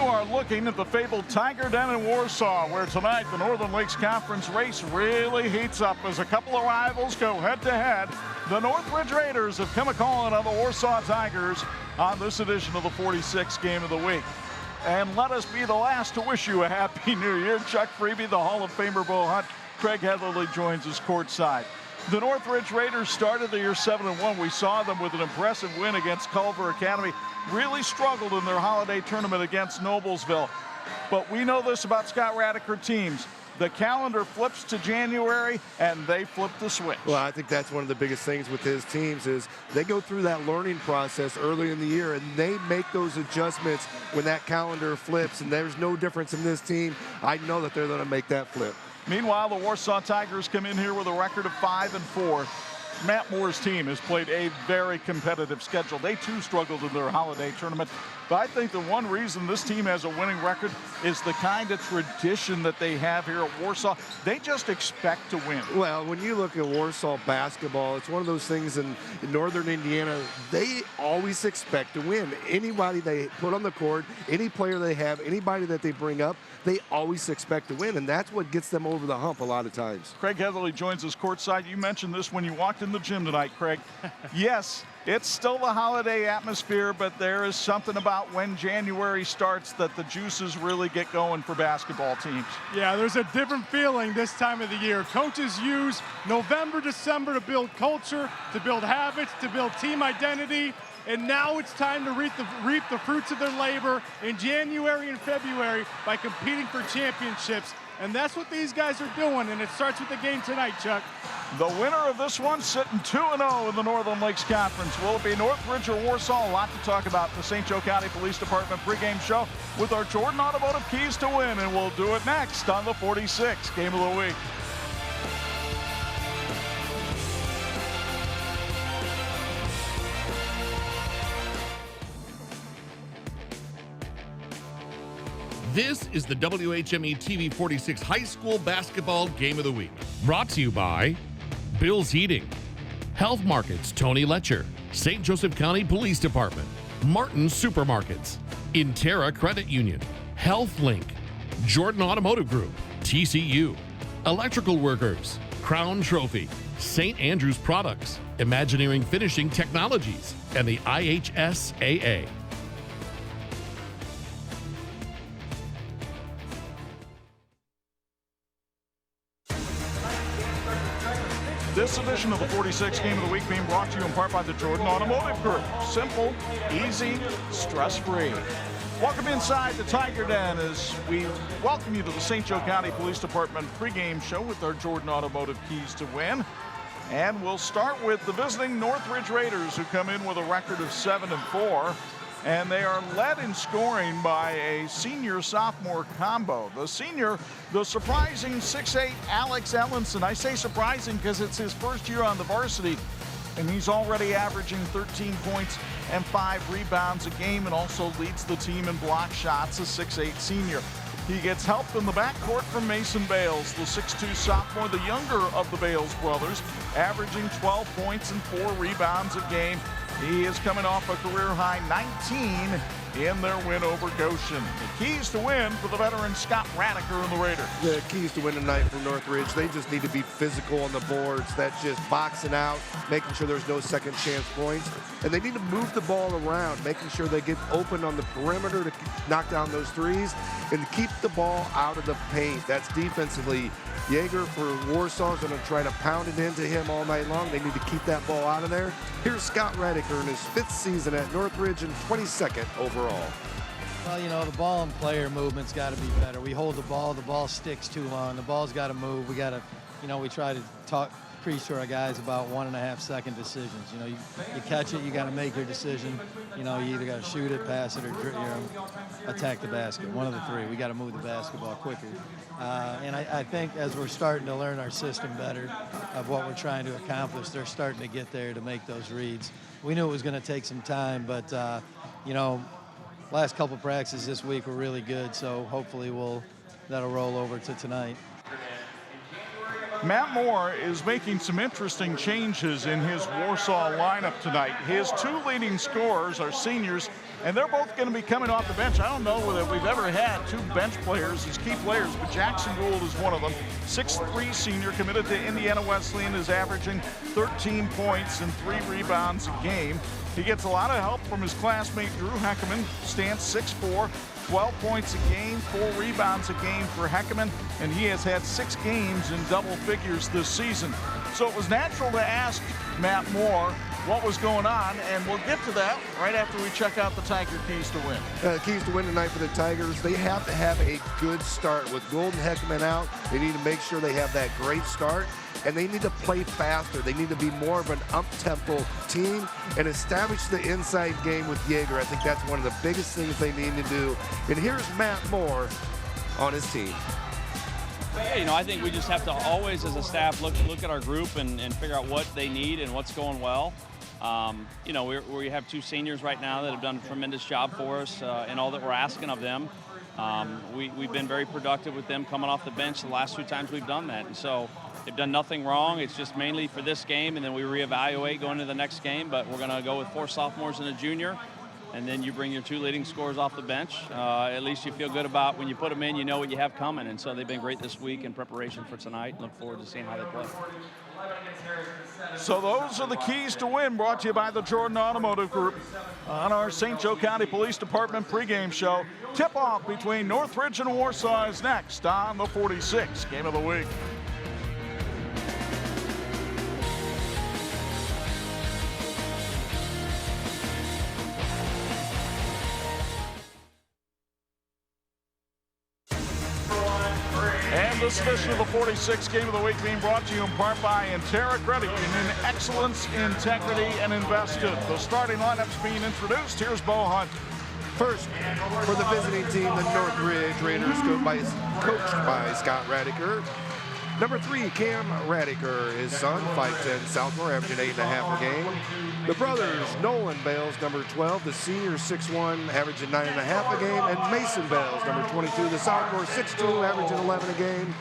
are looking at the fabled Tiger Den in Warsaw, where tonight the Northern Lakes Conference race really heats up as a couple of rivals go head-to-head. The Northridge Raiders have come a-calling on the Warsaw Tigers on this edition of the 46th game of the week. And let us be the last to wish you a happy new year. Chuck Freeby, the Hall of Famer Bo Hunt, Craig Heatherly joins us courtside. The Northridge Raiders started the year 7-1. We saw them with an impressive win against Culver Academy. Really struggled in their holiday tournament against Noblesville. But we know this about Scott Radiker teams. The calendar flips to January, and they flip the switch. Well, I think that's one of the biggest things with his teams is they go through that learning process early in the year, and they make those adjustments when that calendar flips, and there's no difference in this team. I know that they're going to make that flip. Meanwhile, the Warsaw Tigers come in here with a record of 5-4. Matt Moore's team has played a very competitive schedule. They too struggled in their holiday tournament. But I think the one reason this team has a winning record is the kind of tradition that they have here at Warsaw. They just expect to win. Well, when you look at Warsaw basketball, it's one of those things in northern Indiana, they always expect to win. Anybody they put on the court, any player they have, anybody that they bring up, they always expect to win, and that's what gets them over the hump a lot of times. Craig Heatherly joins us courtside. You mentioned this when you walked in the gym tonight, Craig. Yes, it's still the holiday atmosphere, but there is something about when January starts that the juices really get going for basketball teams. Yeah, there's a different feeling this time of the year. Coaches use November, December to build culture, to build habits, to build team identity. And now it's time to reap the fruits of their labor in January and February by competing for championships. And that's what these guys are doing, and it starts with the game tonight, Chuck. The winner of this one sitting 2-0 in the Northern Lakes Conference. Will it be Northridge or Warsaw? A lot to talk about. The St. Joe County Police Department pregame show with our Jordan Automotive Keys to Win, and we'll do it next on the 46th Game of the Week. This is the WHME TV 46 High School Basketball Game of the Week. Brought to you by Bill's Heating, Health Markets, Tony Letcher, St. Joseph County Police Department, Martin's Supermarkets, Interra Credit Union, HealthLink, Jordan Automotive Group, TCU, Electrical Workers, Crown Trophy, St. Andrews Products, Imagineering Finishing Technologies, and the IHSAA. This edition of the 46th Game of the Week being brought to you in part by the Jordan Automotive Group. Simple, easy, stress-free. Welcome inside the Tiger Den as we welcome you to the St. Joe County Police Department pregame show with our Jordan Automotive Keys to Win. And we'll start with the visiting Northridge Raiders, who come in with a record of 7-4. And they are led in scoring by a senior-sophomore combo. The senior, the surprising 6'8" Alex Ellenson. I say surprising because it's his first year on the varsity, and he's already averaging 13 points and 5 rebounds a game, and also leads the team in block shots, a 6'8" senior. He gets help in the backcourt from Mason Bales, the 6'2" sophomore, the younger of the Bales brothers, averaging 12 points and 4 rebounds a game. He is coming off a career-high 19 in their win over Goshen. The keys to win for the veteran Scott Radiker and the Raiders. The keys to win tonight for Northridge, they just need to be physical on the boards. That's just boxing out, making sure there's no second chance points. And they need to move the ball around, making sure they get open on the perimeter to knock down those threes and keep the ball out of the paint. That's defensively. Yeager for Warsaw is going to try to pound it into him all night long. They need to keep that ball out of there. Here's Scott Radiker in his 5th season at Northridge and 22nd overall. Well, you know, the ball and player movement's got to be better. We hold the ball sticks too long. The ball's got to move. We got to, you know, we try to preach to our guys about 1.5-second decisions. You know, you catch it, you got to make your decision. You know, you either got to shoot it, pass it, or attack the basket. One of the three. We got to move the basketball quicker. And I think as we're starting to learn our system better of what we're trying to accomplish, they're starting to get there to make those reads. We knew it was going to take some time, but, you know, last couple practices this week were really good, so hopefully that'll roll over to tonight. Matt Moore is making some interesting changes in his Warsaw lineup tonight. His 2 leading scorers are seniors, and they're both going to be coming off the bench. I don't know that we've ever had two bench players as key players, but Jackson Gould is one of them. 6'3" senior, committed to Indiana Wesleyan, is averaging 13 points and 3 rebounds a game. He gets a lot of help from his classmate Drew Heckerman, stands 6'4", 12 points a game, 4 rebounds a game for Heckerman, and he has had 6 games in double figures this season. So it was natural to ask Matt Moore what was going on, and we'll get to that right after we check out the Tiger keys to win. Keys to win tonight for the Tigers. They have to have a good start. With Gould and Heckman out, they need to make sure they have that great start, and they need to play faster. They need to be more of an up-tempo team and establish the inside game with Yeager. I think that's one of the biggest things they need to do. And here's Matt Moore on his team. Yeah, I think we just have to always, as a staff, look at our group and figure out what they need and what's going well. We have 2 seniors right now that have done a tremendous job for us in all that we're asking of them. We've been very productive with them coming off the bench the last 2 times we've done that. And so they've done nothing wrong. It's just mainly for this game, and then we reevaluate going to the next game. But we're going to go with 4 sophomores and a junior. And then you bring your 2 leading scorers off the bench. At least you feel good about when you put them in, you know what you have coming. And so they've been great this week in preparation for tonight. Look forward to seeing how they play. So those are the keys to win, brought to you by the Jordan Automotive Group on our St. Joe County Police Department pregame show. Tip-off between Northridge and Warsaw is next on the 46 Game of the Week. This edition of the 46 Game of the Week being brought to you in part by Intera Credit Union. Excellence, integrity, and invested. The starting lineups being introduced. Here's Bo Hunt. First, for the visiting team, the Northridge Raiders, coached by Scott Radiker. Number 3, Cam Radiker, his son, 5'10", sophomore, averaging 8.5 a game. The brothers, Nolan Bales, number 12, the senior, 6'1", averaging 9.5 a game. And Mason Bales, number 22, the sophomore, 6'2", averaging 11 a game.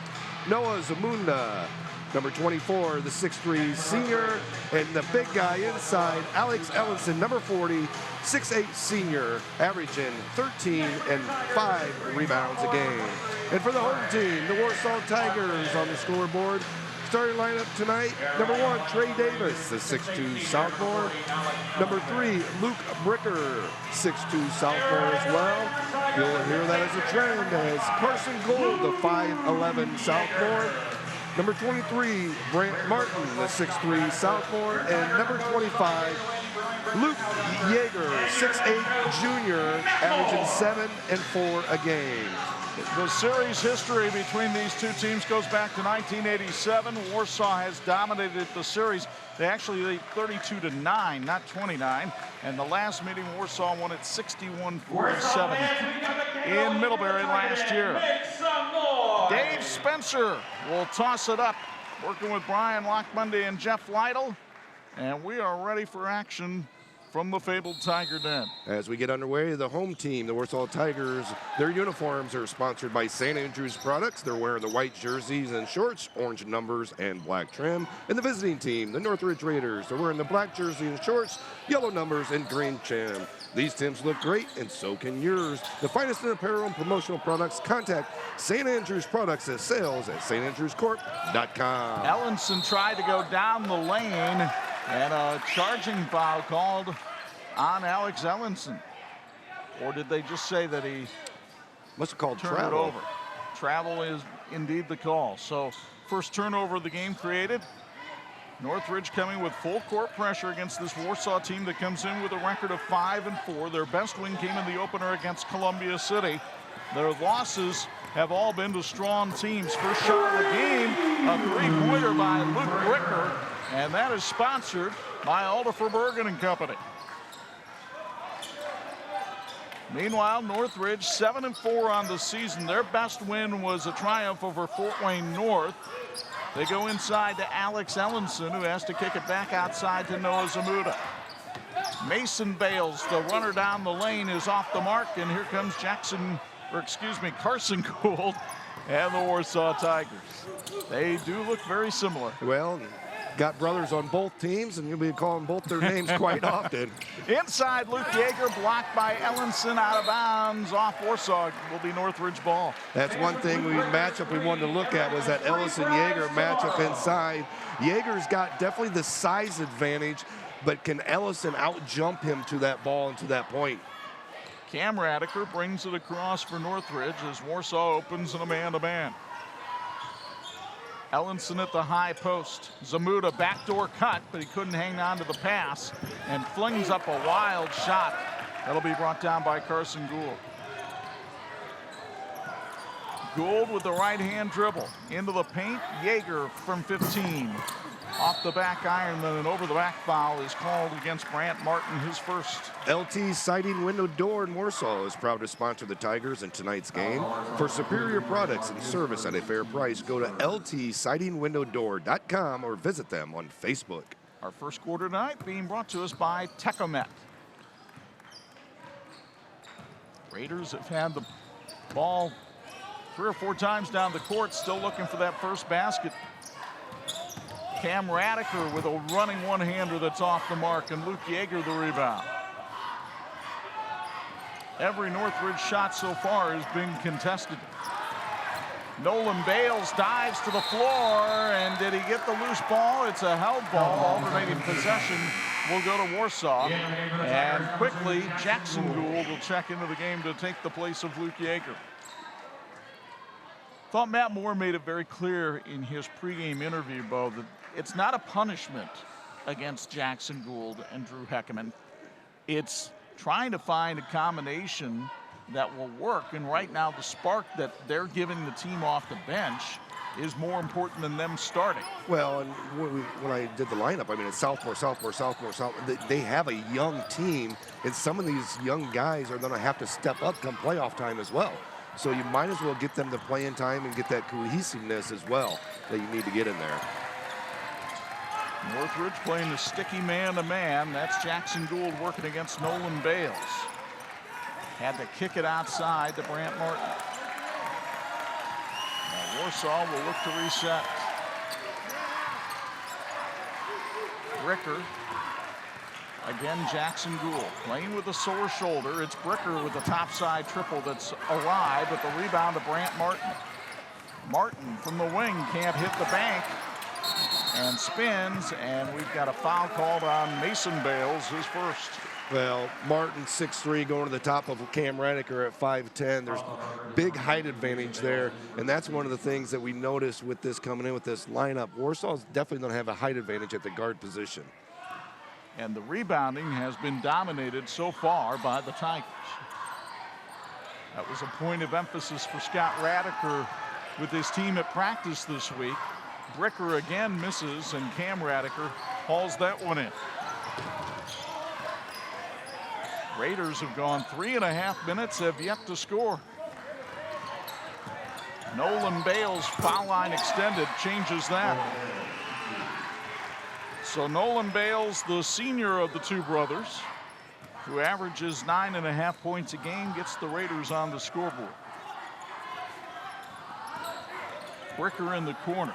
Noah Zamunda, number 24, the 6'3", senior. And the big guy inside, Alex Ellenson, number 40, 6'8", senior, averaging 13 and 5 rebounds a game. And for the home team, the Warsaw Tigers on the scoreboard. Starting lineup tonight, number 1, Trey Davis, the 6'2", sophomore. Number 3, Luke Bricker, 6'2", sophomore as well. You'll hear that as a trend as Carson Gould, the 5'11", sophomore. Number 23, Brant Martin, the 6'3", sophomore. And number 25, Luke Yeager, 6'8", junior, averaging 7 and 4 a game. The series history between these two teams goes back to 1987. Warsaw has dominated the series. They actually lead 32-9, not 29. And the last meeting, Warsaw won it 61-47 in Middlebury last year. Dave Spencer will toss it up, working with Brian Lockmundy and Jeff Lytle. And we are ready for action from the fabled Tiger Den. As we get underway, the home team, the Warsaw Tigers, their uniforms are sponsored by St. Andrews Products. They're wearing the white jerseys and shorts, orange numbers, and black trim. And the visiting team, the Northridge Raiders, they're wearing the black jersey and shorts, yellow numbers, and green trim. These teams look great, and so can yours. The finest in apparel and promotional products. Contact St. Andrews Products at sales@standrewscorp.com. Ellenson tried to go down the lane, and a charging foul called on Alex Ellenson. Or did they just say that he must have called turned travel it over? Travel is indeed the call. So first turnover of the game created. Northridge coming with full court pressure against this Warsaw team that comes in with a record of 5-4. Their best win came in the opener against Columbia City. Their losses have all been to strong teams. First shot of the game, a three-pointer by Luke Bricker, and that is sponsored by Alderfer Bergen and Company. Meanwhile, Northridge 7-4 on the season. Their best win was a triumph over Fort Wayne North. They go inside to Alex Ellenson, who has to kick it back outside to Noah Zamuda. Mason Bales, the runner down the lane, is off the mark, and here comes Carson Gould and the Warsaw Tigers. They do look very similar. Well, got brothers on both teams, and you'll be calling both their names quite often. Inside, Luke Yeager blocked by Ellenson, out of bounds. Off Warsaw will be Northridge ball. That's one thing matchup we wanted to look at was that Ellison-Yeager matchup inside. Yeager's got definitely the size advantage, but can Ellison out-jump him to that ball and to that point? Cam Radiker brings it across for Northridge as Warsaw opens in a man-to-man. Ellenson at the high post. Zamuda backdoor cut, but he couldn't hang on to the pass and flings up a wild shot. That'll be brought down by Carson Gould. Gould with the right-hand dribble. Into the paint, Yeager from 15. Off the back iron, then an over-the-back foul is called against Brant Martin, his first. LT Siding Window Door in Warsaw is proud to sponsor the Tigers in tonight's game. For superior products and service at a fair price, go to ltsidingwindowdoor.com or visit them on Facebook. Our first quarter tonight being brought to us by Tecomet. Raiders have had the ball 3 or 4 times down the court, still looking for that first basket. Cam Radiker with a running one-hander that's off the mark, and Luke Yeager the rebound. Every Northridge shot so far has been contested. Nolan Bales dives to the floor, and did he get the loose ball? It's a held ball. Alternating possession will go to Warsaw. And quickly, Jackson Gould will check into the game to take the place of Luke Yeager. Thought Matt Moore made it very clear in his pregame interview, Bo, that it's not a punishment against Jackson Gould and Drew Heckerman. It's trying to find a combination that will work, and right now the spark that they're giving the team off the bench is more important than them starting. Well, and when I did the lineup, I mean, it's sophomore. They have a young team, and some of these young guys are going to have to step up come playoff time as well. So you might as well get them the playing time and get that cohesiveness as well that you need to get in there. Northridge playing the sticky man-to-man. That's Jackson Gould working against Nolan Bales. Had to kick it outside to Brant Martin. Now Warsaw will look to reset. Bricker. Again, Jackson Gould playing with a sore shoulder. It's Bricker with the topside triple that's awry, but the rebound to Brant Martin. Martin from the wing can't hit the bank and spins, and we've got a foul called on Mason Bales, his first. Well, Martin 6'3", going to the top of Cam Radiker at 5'10". There's big height advantage there, and that's one of the things that we noticed with this coming in with this lineup. Warsaw's definitely going to have a height advantage at the guard position. And the rebounding has been dominated so far by the Tigers. That was a point of emphasis for Scott Radiker with his team at practice this week. Bricker again misses, and Cam Radiker hauls that one in. Raiders have gone 3.5 minutes, have yet to score. Nolan Bales, foul line extended, changes that. So Nolan Bales, the senior of the two brothers, who averages 9.5 points a game, gets the Raiders on the scoreboard. Bricker in the corner.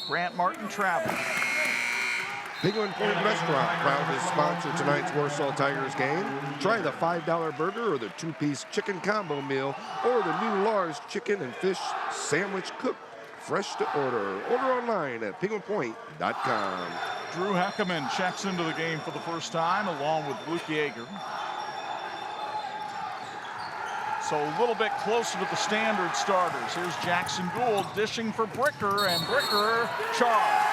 Brant Martin traveling. Penguin Point Restaurant, proud to sponsor tonight's Warsaw Tigers game. Try the $5 burger or the 2-piece chicken combo meal or the new large chicken and fish sandwich cooked fresh to order. Order online at penguinpoint.com. Drew Heckerman checks into the game for the first time along with Luke Yeager. So a little bit closer to the standard starters. Here's Jackson Gould dishing for Bricker, and Bricker charged.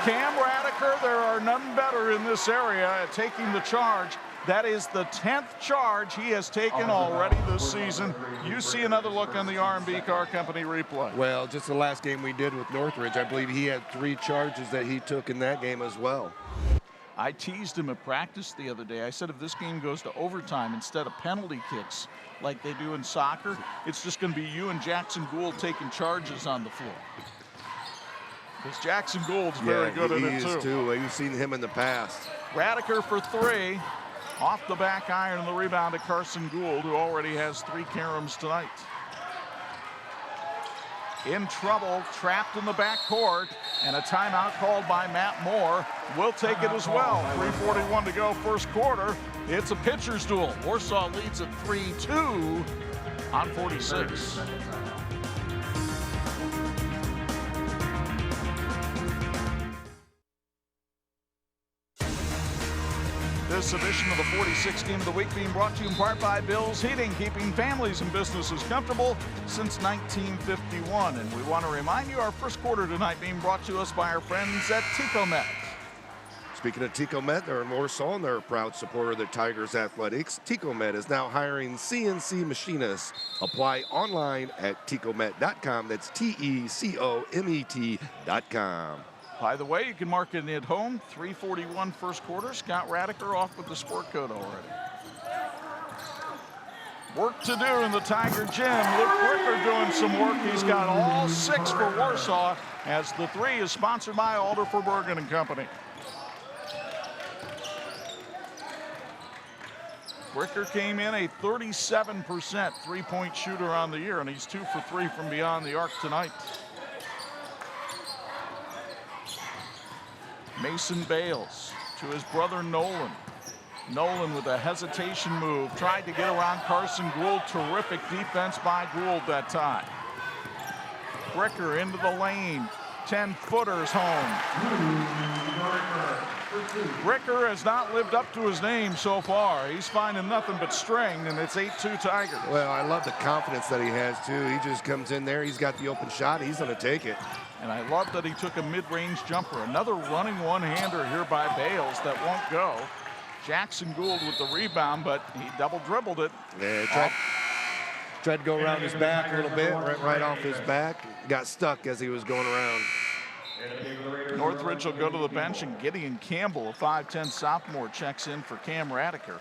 Cam Radiker, there are none better in this area at taking the charge. That is the 10th charge he has taken already this season. You see another look on the R&B Car Company replay. Well, just the last game we did with Northridge, I believe he had 3 charges that he took in that game as well. I teased him at practice the other day. I said if this game goes to overtime instead of penalty kicks like they do in soccer, it's just going to be you and Jackson Gould taking charges on the floor. Because Jackson Gould's very good at it, too. He is, too. We've seen him in the past. Radiker for 3. Off the back iron and the rebound to Carson Gould, who already has 3 caroms tonight. in trouble, trapped in the backcourt, and a timeout called by Matt Moore. We'll take it as well. 3:41 to go, first quarter. It's a pitcher's duel. Warsaw leads at 3-2 on 46. This edition of the 46 Game of the Week being brought to you in part by Bill's Heating, keeping families and businesses comfortable since 1951. And we want to remind you our first quarter tonight being brought to us by our friends at Ticomet. Speaking of Ticomet, they're in Warsaw and they're a proud supporter of the Tigers athletics. Ticomet is now hiring CNC machinists. Apply online at ticomet.com. That's TECOMET.com. By the way, you can mark it at home. 3:41 first quarter. Scott Radiker off with the sport coat already. Work to do in the Tiger gym. Luke Bricker doing some work. He's got all 6 for Warsaw as the 3 is sponsored by Alder for Bergen and Company. Bricker came in a 37% three-point shooter on the year, and he's 2 for 3 from beyond the arc tonight. Mason Bales to his brother Nolan. Nolan with a hesitation move, tried to get around Carson Gould. Terrific defense by Gould that time. Bricker into the lane, 10-footers home. Bricker has not lived up to his name so far. He's finding nothing but string, and it's 8-2 Tigers. Well, I love the confidence that he has, too. He just comes in there. He's got the open shot. He's going to take it. And I love that he took a mid-range jumper. Another running one-hander here by Bales that won't go. Jackson Gould with the rebound, but he double-dribbled it. Yeah, tried to go around his back a little bit, right off his back. Got stuck as he was going around. Northridge will go to the bench, and Gideon Campbell, a 5'10 sophomore, checks in for Cam Radiker.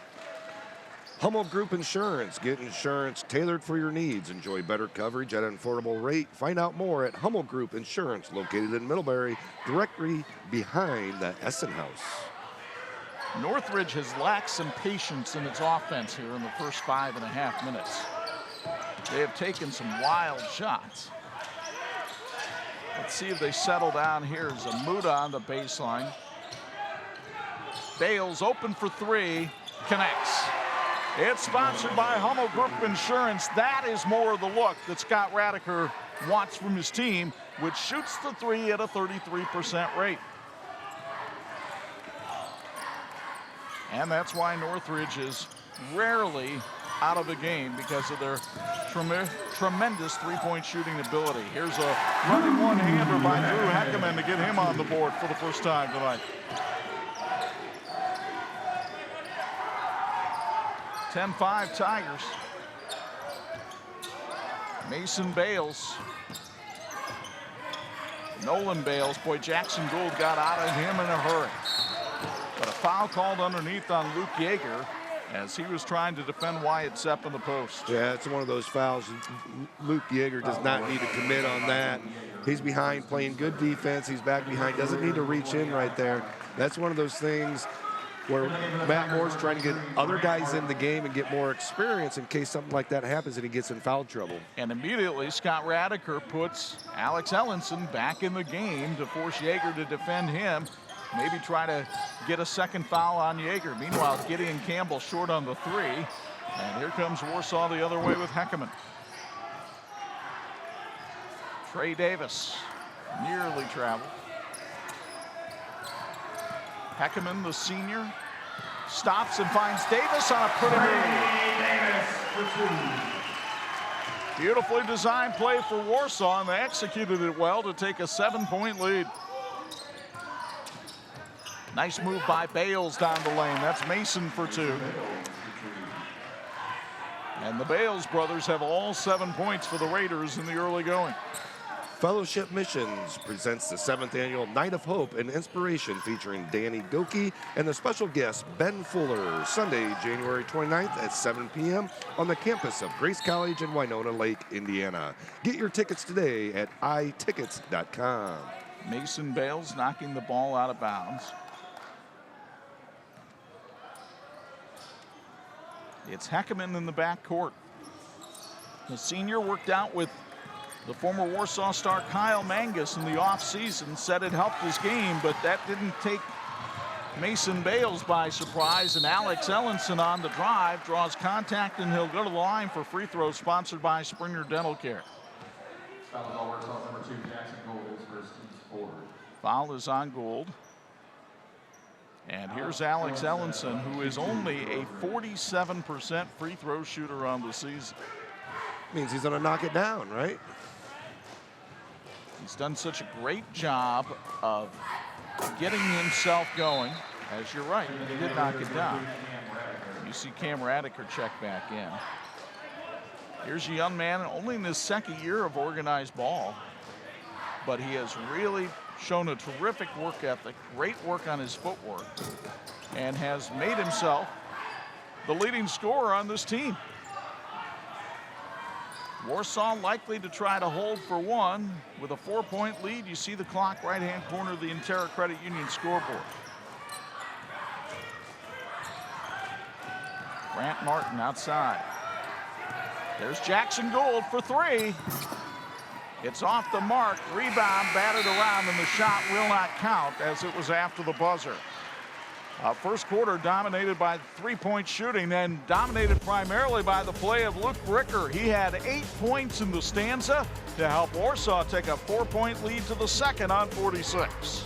Hummel Group Insurance. Get insurance tailored for your needs. Enjoy better coverage at an affordable rate. Find out more at Hummel Group Insurance, located in Middlebury, directly behind the Essen House. Northridge has lacked some patience in its offense here in the first 5.5 minutes. They have taken some wild shots. Let's see if they settle down here. Zamuda on the baseline. Bales open for 3, connects. It's sponsored by Hummel Group Insurance. That is more of the look that Scott Radiker wants from his team, which shoots the 3 at a 33% rate. And that's why Northridge is rarely out of the game, because of their tremendous three-point shooting ability. Here's a running one-hander by Drew Heckerman to get him on the board for the first time tonight. 10-5 Tigers. Mason Bales. Nolan Bales. Boy, Jackson Gould got out of him in a hurry. But a foul called underneath on Luke Yeager as he was trying to defend Wyatt Sepp in the post. Yeah, it's one of those fouls. Luke Yeager does not need to commit on that. He's behind, playing good defense. He's back behind, doesn't need to reach in right there. That's one of those things where Matt Moore's trying to get other guys in the game and get more experience in case something like that happens and he gets in foul trouble. And immediately Scott Radiker puts Alex Ellenson back in the game to force Yeager to defend him. Maybe try to get a second foul on Yeager. Meanwhile, Gideon Campbell short on the 3. And here comes Warsaw the other way with Heckerman. Trey Davis nearly traveled. Heckerman, the senior, stops and finds Davis on a pretty move. Beautifully designed play for Warsaw, and they executed it well to take a 7-point lead. Nice move by Bales down the lane. That's Mason for 2. And the Bales brothers have all 7 points for the Raiders in the early going. Fellowship Missions presents the 7th annual Night of Hope and Inspiration featuring Danny Goki and the special guest Ben Fuller, Sunday, January 29th at 7 p.m. on the campus of Grace College in Winona Lake, Indiana. Get your tickets today at itickets.com. Mason Bales knocking the ball out of bounds. It's Heckerman in the backcourt. The senior worked out with The former Warsaw star Kyle Mangus in the offseason said it helped his game, but that didn't take Mason Bales by surprise, and Alex Ellenson on the drive draws contact, and he'll go to the line for free throws, sponsored by Springer Dental Care. Foul is on Gould. And here's Alex Ellenson, who is only a 47% free throw shooter on the season. Means he's going to knock it down, right? He's done such a great job of getting himself going. As you're right, he did knock it down. You see Cam Radiker check back in. Here's a young man only in his second year of organized ball, but he has really shown a terrific work ethic, great work on his footwork, and has made himself the leading scorer on this team. Warsaw likely to try to hold for one. With a 4-point lead, you see the clock right-hand corner of the Intera Credit Union scoreboard. Grant Martin outside. There's Jackson Gould for three. It's off the mark, rebound, batted around, and the shot will not count as it was after the buzzer. First quarter dominated by three-point shooting, and dominated primarily by the play of Luke Bricker. He had 8 points in the stanza to help Warsaw take a 4-point lead to the second on 46.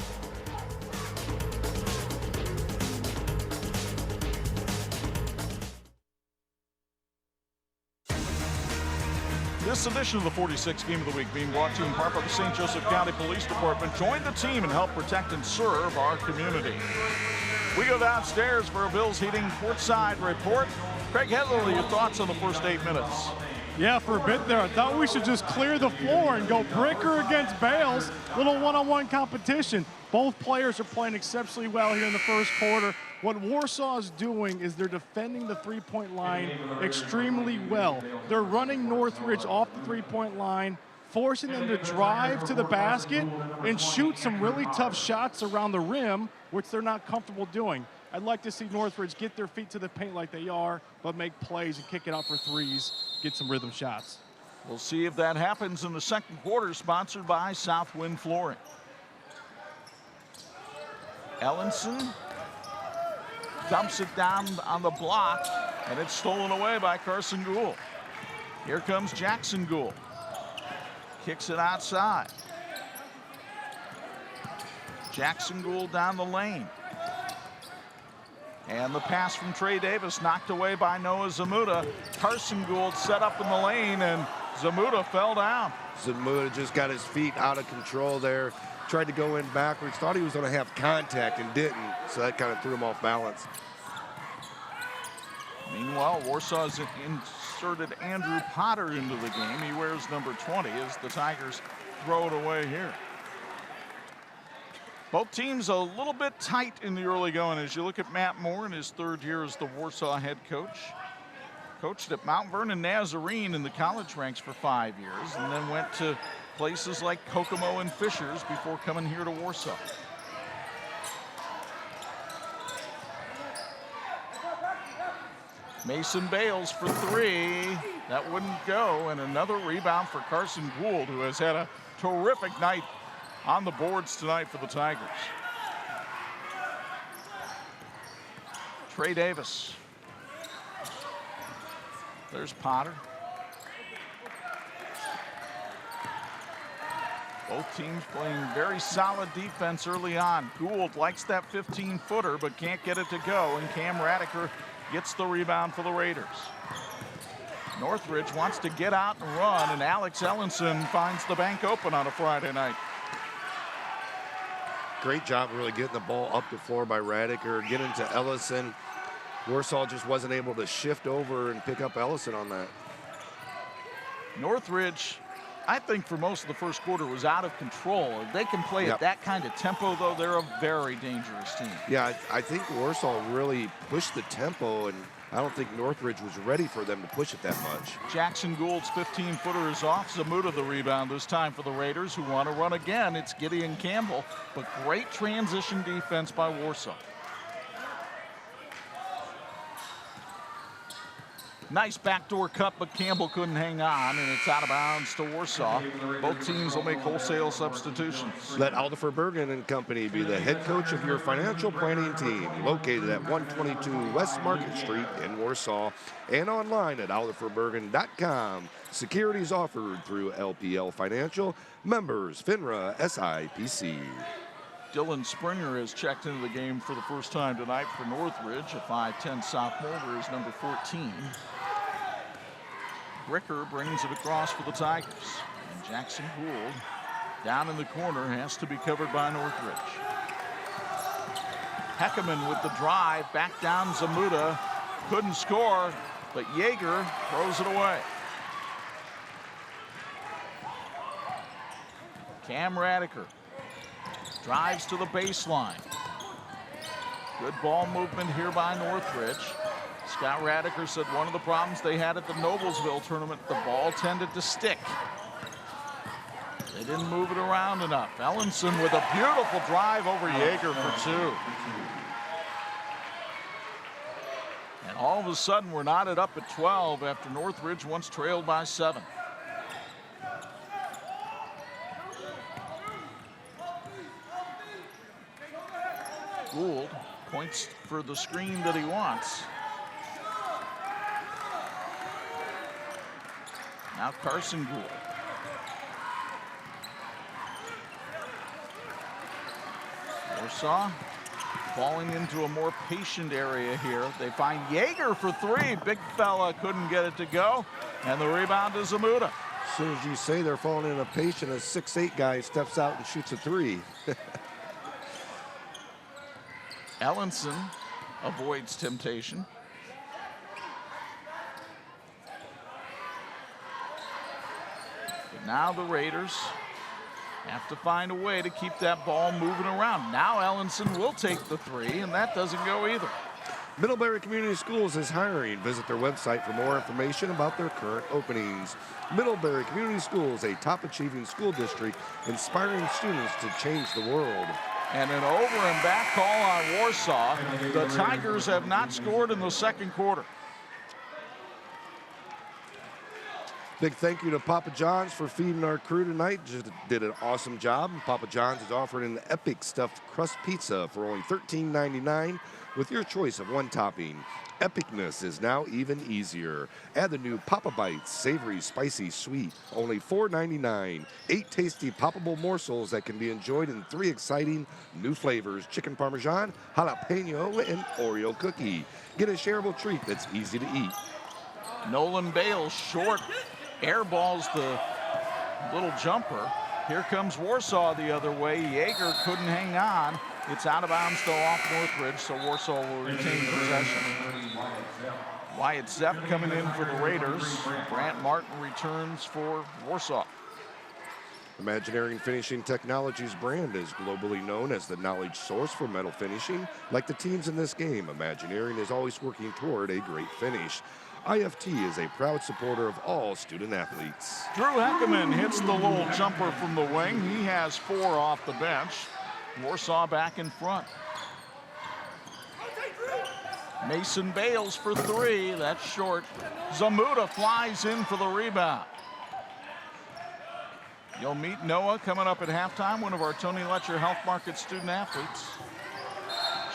This edition of the 46 Game of the Week being brought to you in part by the St. Joseph County Police Department. Join the team and help protect and serve our community. We go downstairs for a Bills Heating courtside report. Craig Headley, your thoughts on the first 8 minutes? Yeah, for a bit there, I thought we should just clear the floor and go Bricker against Bales. Little one-on-one competition. Both players are playing exceptionally well here in the first quarter. What Warsaw is doing is they're defending the three-point line extremely well. They're running Northridge off the three-point line, forcing them to drive to the basket and shoot some really tough shots around the rim, which they're not comfortable doing. I'd like to see Northridge get their feet to the paint like they are, but make plays and kick it out for threes, get some rhythm shots. We'll see if that happens in the second quarter, sponsored by Southwind Flooring. Ellenson dumps it down on the block, and it's stolen away by Carson Gould. Here comes Jackson Gould. Kicks it outside. Jackson Gould down the lane. And the pass from Trey Davis knocked away by Noah Zamuda. Carson Gould set up in the lane, and Zamuda fell down. Zamuda just got his feet out of control there. Tried to go in backwards, thought he was going to have contact and didn't, so that kind of threw him off balance. Meanwhile, Warsaw has inserted Andrew Potter into the game. He wears number 20 as the Tigers throw it away here. Both teams a little bit tight in the early going as you look at Matt Moore in his third year as the Warsaw head coach. Coached at Mount Vernon Nazarene in the college ranks for 5 years, and then went to places like Kokomo and Fishers before coming here to Warsaw. Mason Bales for three. That wouldn't go, and another rebound for Carson Gould, who has had a terrific night on the boards tonight for the Tigers. Trey Davis. There's Potter. Both teams playing very solid defense early on. Gould likes that 15-footer, but can't get it to go, and Cam Radiker gets the rebound for the Raiders. Northridge wants to get out and run, and Alex Ellenson finds the bank open on a Friday night. Great job really getting the ball up the floor by Radiker, getting to Ellison. Warsaw just wasn't able to shift over and pick up Ellison on that. Northridge, I think for most of the first quarter, was out of control. If they can play at that kind of tempo, though, they're a very dangerous team. Yeah, I think Warsaw really pushed the tempo, and I don't think Northridge was ready for them to push it that much. Jackson Gould's 15-footer is off. Zamuda the rebound this time for the Raiders, who want to run again. It's Gideon Campbell, but great transition defense by Warsaw. Nice backdoor cut, but Campbell couldn't hang on, and it's out of bounds to Warsaw. Both teams will make wholesale substitutions. Let Aldifer Bergen and Company be the head coach of your financial planning team, located at 122 West Market Street in Warsaw and online at aldiferbergen.com. Securities offered through LPL Financial, members FINRA SIPC. Dylan Springer has checked into the game for the first time tonight for Northridge, a 5'10 sophomore, wears number 14. Bricker brings it across for the Tigers. And Jackson Gould down in the corner has to be covered by Northridge. Heckerman with the drive, back down Zamuda, couldn't score, but Yeager throws it away. Cam Radiker drives to the baseline. Good ball movement here by Northridge. Scott Radiker said one of the problems they had at the Noblesville tournament, the ball tended to stick. They didn't move it around enough. Ellenson with a beautiful drive over Yeager for 2. And all of a sudden, we're knotted up at 12 after Northridge once trailed by 7. Gould points for the screen that he wants. Now Carson Gould. Warsaw falling into a more patient area here. They find Yeager for 3. Big fella couldn't get it to go. And the rebound to Zamuda. As soon as you say they're falling in a patient, a 6'8" guy steps out and shoots a 3. Ellenson avoids temptation. But now the Raiders have to find a way to keep that ball moving around. Now Ellenson will take the 3, and that doesn't go either. Middlebury Community Schools is hiring. Visit their website for more information about their current openings. Middlebury Community Schools, a top-achieving school district, inspiring students to change the world. And an over and back call on Warsaw. The Tigers have not scored in the second quarter. Big thank you to Papa John's for feeding our crew tonight. Just did an awesome job. Papa John's is offering an epic stuffed crust pizza for only $13.99 with your choice of one topping. Epicness is now even easier. Add the new Papa Bites, savory, spicy, sweet, only $4.99. 8 tasty poppable morsels that can be enjoyed in 3 exciting new flavors: chicken parmesan, jalapeno, and Oreo cookie. Get a shareable treat that's easy to eat. Nolan Bales short, airballs the little jumper. Here comes Warsaw the other way. Yeager couldn't hang on. It's out of bounds though off Northridge, so Warsaw will retain possession. Wyatt Zepp coming in for the Raiders. Brant Martin returns for Warsaw. Imagineering Finishing Technologies brand is globally known as the knowledge source for metal finishing. Like the teams in this game, Imagineering is always working toward a great finish. IFT is a proud supporter of all student athletes. Drew Heckerman hits the little jumper from the wing. He has 4 off the bench. Warsaw back in front. Mason Bales for 3. That's short. Zamuda flies in for the rebound. You'll meet Noah coming up at halftime, one of our Tony Letcher Health Market student athletes.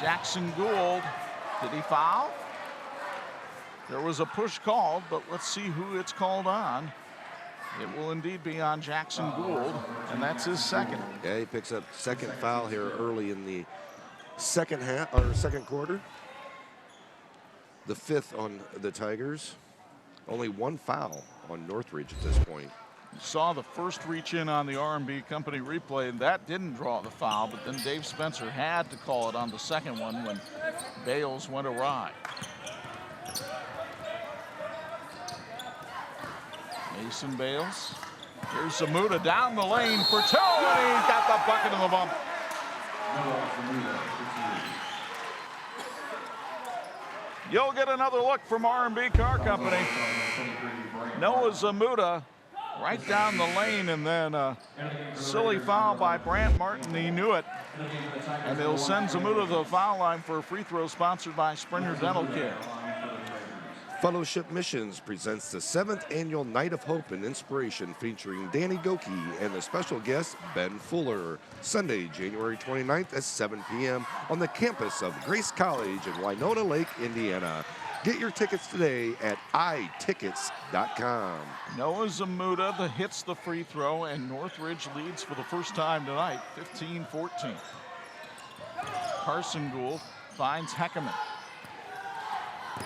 Jackson Gould, did he foul? There was a push called, but let's see who it's called on. It will indeed be on Jackson Gould, and that's his second. Yeah, he picks up second foul here early in the second half or second quarter. The 5th on the Tigers. Only 1 foul on Northridge at this point. You saw the first reach in on the R&B Company replay, and that didn't draw the foul, but then Dave Spencer had to call it on the second one when Bales went awry. Mason Bales. Here's Zamuda down the lane for 2, and he's got the bucket in the bump. You'll get another look from R&B Car Company. Noah Zamuda right down the lane, and then a silly foul by Brant Martin. He knew it. And they'll send Zamuda to the foul line for a free throw sponsored by Springer Dental Care. Fellowship Missions presents the 7th Annual Night of Hope and Inspiration featuring Danny Goki and the special guest Ben Fuller. Sunday, January 29th at 7 p.m. on the campus of Grace College in Winona Lake, Indiana. Get your tickets today at itickets.com. Noah Zamuda hits the free throw, and Northridge leads for the first time tonight, 15-14. Carson Gould finds Heckerman.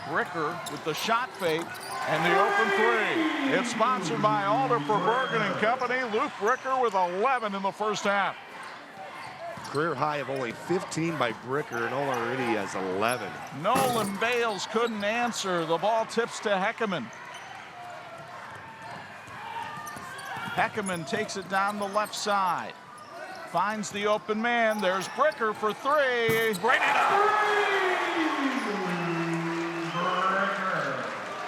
Bricker with the shot fake and the open three. It's sponsored by Alder for Bergen and Company. Luke Bricker with 11 in the first half. Career high of only 15 by Bricker, and already has 11. Nolan Bales couldn't answer. The ball tips to Heckerman. Heckerman takes it down the left side. Finds the open man. There's Bricker for three. Right in.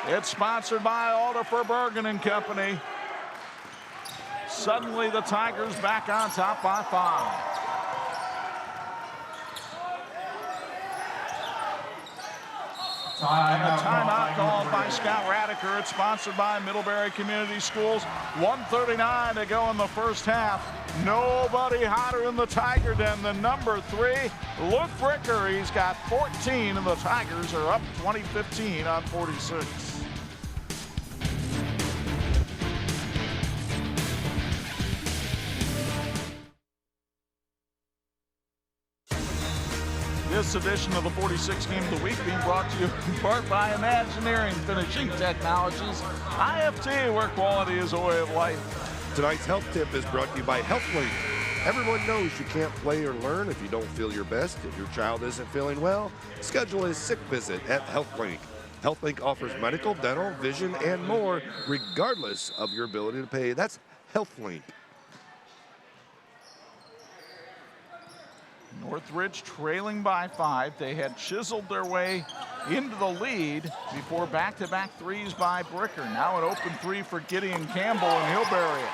It's sponsored by Alder for Bergen and Company. Suddenly the Tigers back on top by 5. And a timeout called by Scott Radiker. It's sponsored by Middlebury Community Schools. 1:39 to go in the first half. Nobody hotter in the Tiger Den than number 3, Luke Bricker. He's got 14, and the Tigers are up 20-15 on 46. This edition of the 46 Game of the Week being brought to you in part by Imagineering Finishing Technologies. IFT, where quality is a way of life. Tonight's health tip is brought to you by HealthLink. Everyone knows you can't play or learn if you don't feel your best. If your child isn't feeling well, schedule a sick visit at HealthLink. HealthLink offers medical, dental, vision, and more, regardless of your ability to pay. That's HealthLink. Northridge trailing by 5. They had chiseled their way into the lead before back-to-back threes by Bricker. Now an open three for Gideon Campbell, and he'll bury it.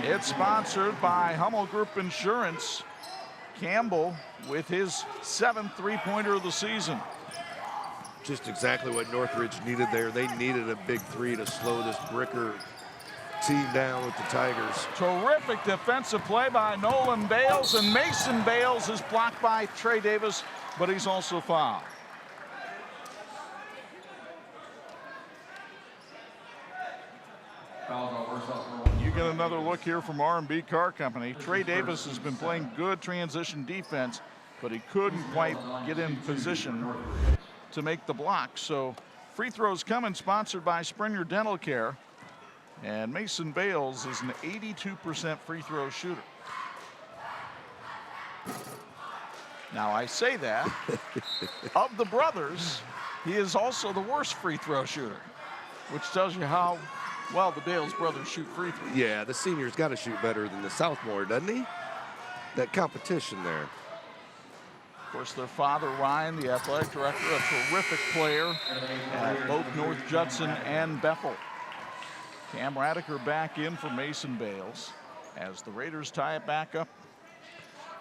It's sponsored by Hummel Group Insurance. Campbell with his 7th three-pointer of the season. Just exactly what Northridge needed there. They needed a big three to slow this Bricker team down with the Tigers. Terrific defensive play by Nolan Bales, and Mason Bales is blocked by Trey Davis, but he's also fouled. You get another look here from R&B Car Company. Trey Davis has been playing good transition defense, but he couldn't quite get in position to make the block. So free throws coming, sponsored by Springer Dental Care. And Mason Bales is an 82% free throw shooter. Now I say that, of the brothers, he is also the worst free throw shooter, which tells you how well the Bales brothers shoot free throws. Yeah, the senior's got to shoot better than the sophomore, doesn't he? That competition there. Of course, their father, Ryan, the athletic director, a terrific player at both North Judson and Bethel. Cam Radiker back in for Mason Bales as the Raiders tie it back up.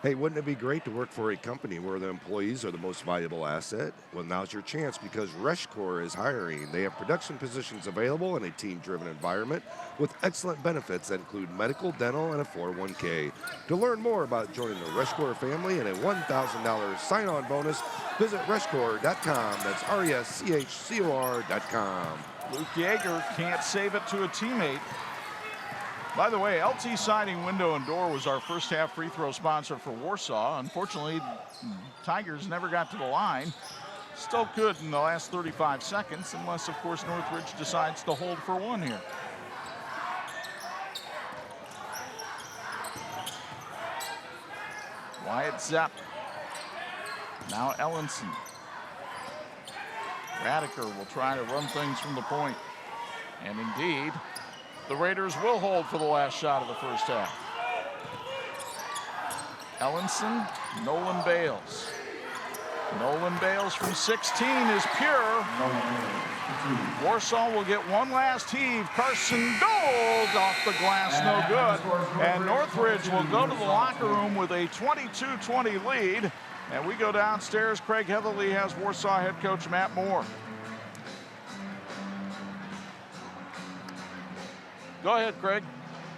Hey, wouldn't it be great to work for a company where the employees are the most valuable asset? Well, now's your chance because Reshcore is hiring. They have production positions available in a team-driven environment with excellent benefits that include medical, dental, and a 401k. To learn more about joining the Reshcore family and a $1,000 sign-on bonus, visit reshcore.com. That's RESCHCOR.com. Luke Yeager can't save it to a teammate. By the way, LT Siding Window and Door was our first half free throw sponsor for Warsaw. Unfortunately, Tigers never got to the line. Still could in the last 35 seconds, unless, of course, Northridge decides to hold for one here. Wyatt Zepp. Now Ellenson. Radiker will try to run things from the point. And indeed, the Raiders will hold for the last shot of the first half. Ellenson, Nolan Bales. Nolan Bales from 16 is pure. Warsaw will get one last heave. Carson Gould off the glass, no good. And Northridge will go to the locker room with a 22-20 lead. And we go downstairs. Craig Heatherly has Warsaw head coach Matt Moore. Go ahead, Craig.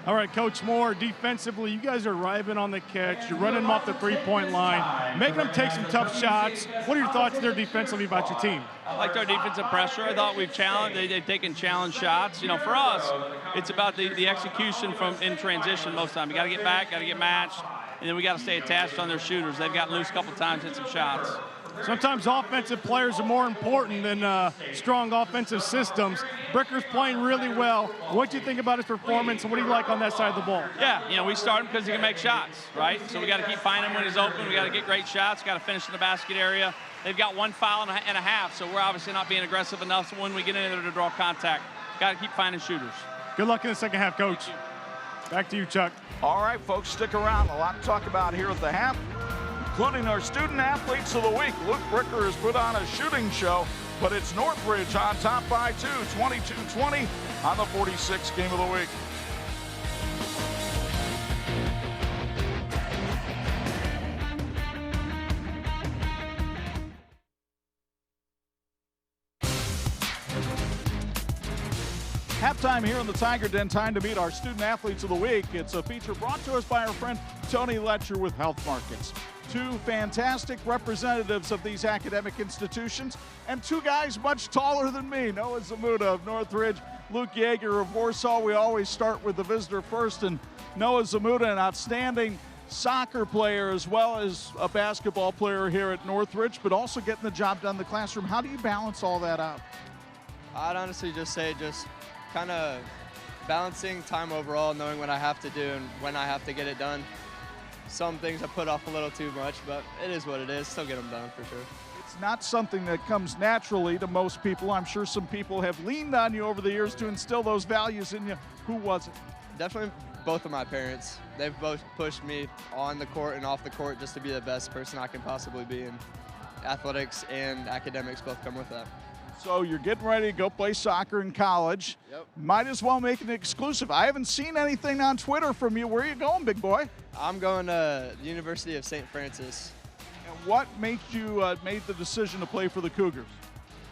All right, Coach Moore, defensively, you guys are arriving on the catch. You're running them off the three-point line, making them take some tough shots. What are your thoughts there defensively about your team? I liked our defensive pressure. I thought we've challenged. They've taken challenge shots. You know, for us, it's about the execution from in transition most of the time. You got to get back, got to get matched, and then we got to stay attached on their shooters. They've gotten loose a couple times, hit some shots. Sometimes offensive players are more important than strong offensive systems. Bricker's playing really well. What do you think about his performance, and what do you like on that side of the ball? Yeah, you know, we start him because he can make shots, right? So we got to keep finding him when he's open. We got to get great shots. Got to finish in the basket area. They've got one foul and a half, so we're obviously not being aggressive enough when we get in there to draw contact. Got to keep finding shooters. Good luck in the second half, Coach. Back to you, Chuck. All right, folks, stick around. A lot to talk about here at the half, including our student athletes of the week. Luke Bricker has put on a shooting show, but it's Northridge on top by 2, 22-20 on the 46th game of the week. Halftime here in the Tiger Den, time to meet our student athletes of the week. It's a feature brought to us by our friend Tony Letcher with Health Markets. Two fantastic representatives of these academic institutions, and two guys much taller than me. Noah Zamuda of Northridge, Luke Yeager of Warsaw. We always start with the visitor first, and Noah Zamuda, an outstanding soccer player as well as a basketball player here at Northridge, but also getting the job done in the classroom. How do you balance all that out? I'd honestly just say kind of balancing time overall, knowing what I have to do and when I have to get it done. Some things I put off a little too much, but it is what it is. Still get them done for sure. It's not something that comes naturally to most people. I'm sure some people have leaned on you over the years to instill those values in you. Who was it? Definitely both of my parents. They've both pushed me on the court and off the court just to be the best person I can possibly be, and athletics and academics both come with that. So you're getting ready to go play soccer in college. Yep. Might as well make it exclusive. I haven't seen anything on Twitter from you. Where are you going, big boy? I'm going to the University of St. Francis. And what made you made the decision to play for the Cougars?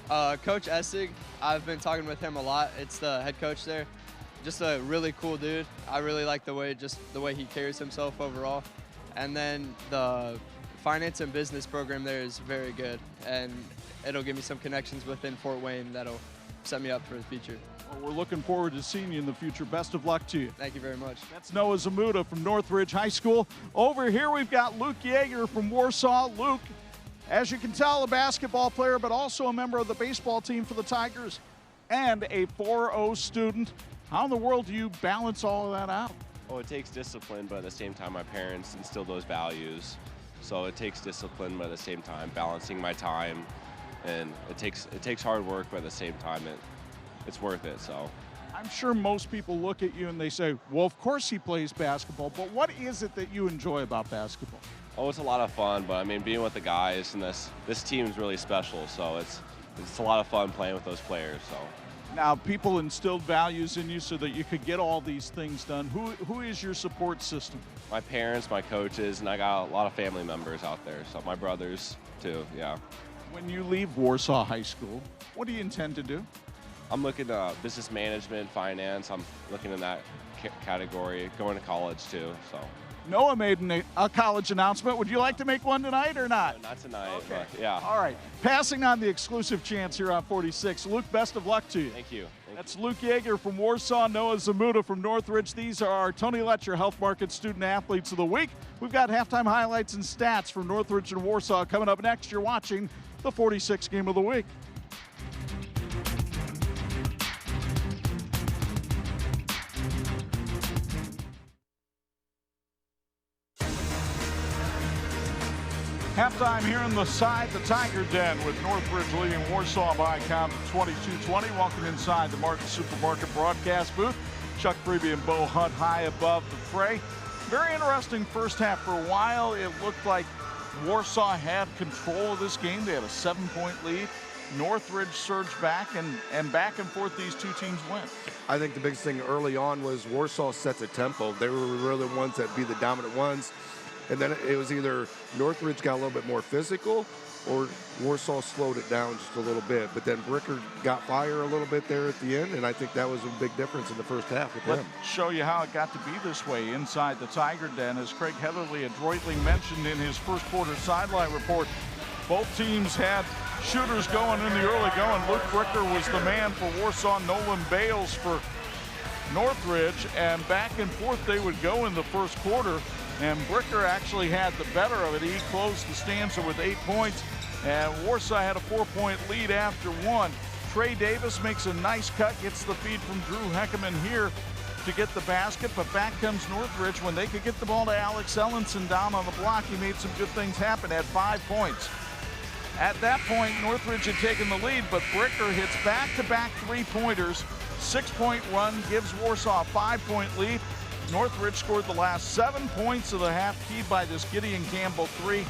Coach Essig, I've been talking with him a lot. It's the head coach there. Just a really cool dude. I really like the way he carries himself overall. And then the finance and business program there is very good, and it'll give me some connections within Fort Wayne that'll set me up for the future. Well, we're looking forward to seeing you in the future. Best of luck to you. Thank you very much. That's Noah Zamuda from Northridge High School. Over here we've got Luke Yeager from Warsaw. Luke, as you can tell, a basketball player, but also a member of the baseball team for the Tigers and a 4.0 student. How in the world do you balance all of that out? Oh, it takes discipline, but at the same time, my parents instilled those values. So it takes discipline, but at the same time, balancing my time. And it takes hard work, but at the same time, it's worth it. So I'm sure most people look at you and they say, well, of course he plays basketball, but what is it that you enjoy about basketball? oh, it's a lot of fun. But I mean, being with the guys and this team is really special. So it's a lot of fun playing with those players. So. Now, people instilled values in you so that you could get all these things done. Who is your support system? My parents, my coaches, and I got a lot of family members out there. So my brothers too. Yeah. When you leave Warsaw High School, what do you intend to do? I'm looking at business management, finance. I'm looking in that category, going to college too. So. Noah made a college announcement. Would you like to make one tonight or not? No, not tonight, okay. But yeah. All right. Passing on the exclusive chance here on 46. Luke, best of luck to you. Thank you. That's Luke Yeager from Warsaw, Noah Zamuda from Northridge. These are our Tony Letcher Health Market Student Athletes of the Week. We've got halftime highlights and stats from Northridge and Warsaw coming up next. You're watching the 46th game of the week. Halftime here in the Tiger Den with Northridge leading Warsaw by a count of 22-20. Welcome inside the Martin Supermarket broadcast booth. Chuck Freeby and Bo Hunt high above the fray. Very interesting first half. For a while, it looked like Warsaw had control of this game. They had a 7-point lead. Northridge surged back, and back and forth these two teams went. I think the biggest thing early on was Warsaw set the tempo. They were really the ones that be the dominant ones. And then it was either Northridge got a little bit more physical or Warsaw slowed it down just a little bit. But then Bricker got fire a little bit there at the end, and I think that was a big difference in the first half with Let's them. show you how it got to be this way inside the Tiger Den. As Craig Heatherly adroitly mentioned in his first quarter sideline report, both teams had shooters going in the early going. Luke Bricker was the man for Warsaw, Nolan Bales for Northridge, and back and forth they would go in the first quarter, and Bricker actually had the better of it. He closed the stanza with 8 points, and Warsaw had a 4-point lead after one. Trey Davis makes a nice cut, gets the feed from Drew Heckerman here to get the basket, but back comes Northridge. When they could get the ball to Alex Ellenson down on the block, he made some good things happen, had 5 points. At that point, Northridge had taken the lead, but Bricker hits back-to-back three-pointers. 6-point run gives Warsaw a 5-point lead. Northridge scored the last 7 points of the half, keyed by this Gideon Campbell three,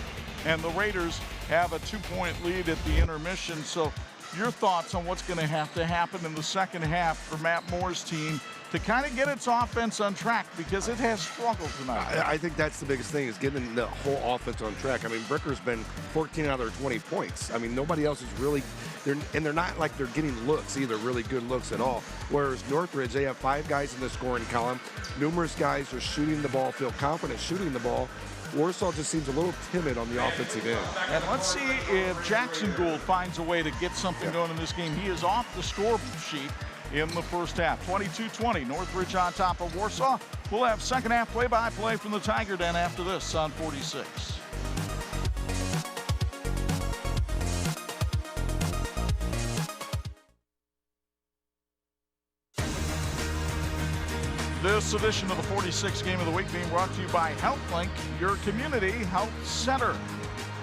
and the Raiders have a 2-point lead at the intermission. So your thoughts on what's going to have to happen in the second half for Matt Moore's team to kind of get its offense on track, because it has struggled tonight. I think that's the biggest thing, is getting the whole offense on track. I mean, Bricker's been 14 out of their 20 points. I mean, nobody else is really, they're not like they're getting looks either, really good looks at all. Whereas Northridge, they have 5 guys in the scoring column. Numerous guys are shooting the ball, feel confident shooting the ball. Warsaw just seems a little timid on the offensive end. And let's see if Jackson Gould finds a way to get something going in this game. He is off the score sheet in the first half. 22-20, Northridge on top of Warsaw. We'll have second half play-by-play from the Tiger Den after this on 46. This edition of the 46 Game of the Week being brought to you by HealthLink, your community health center.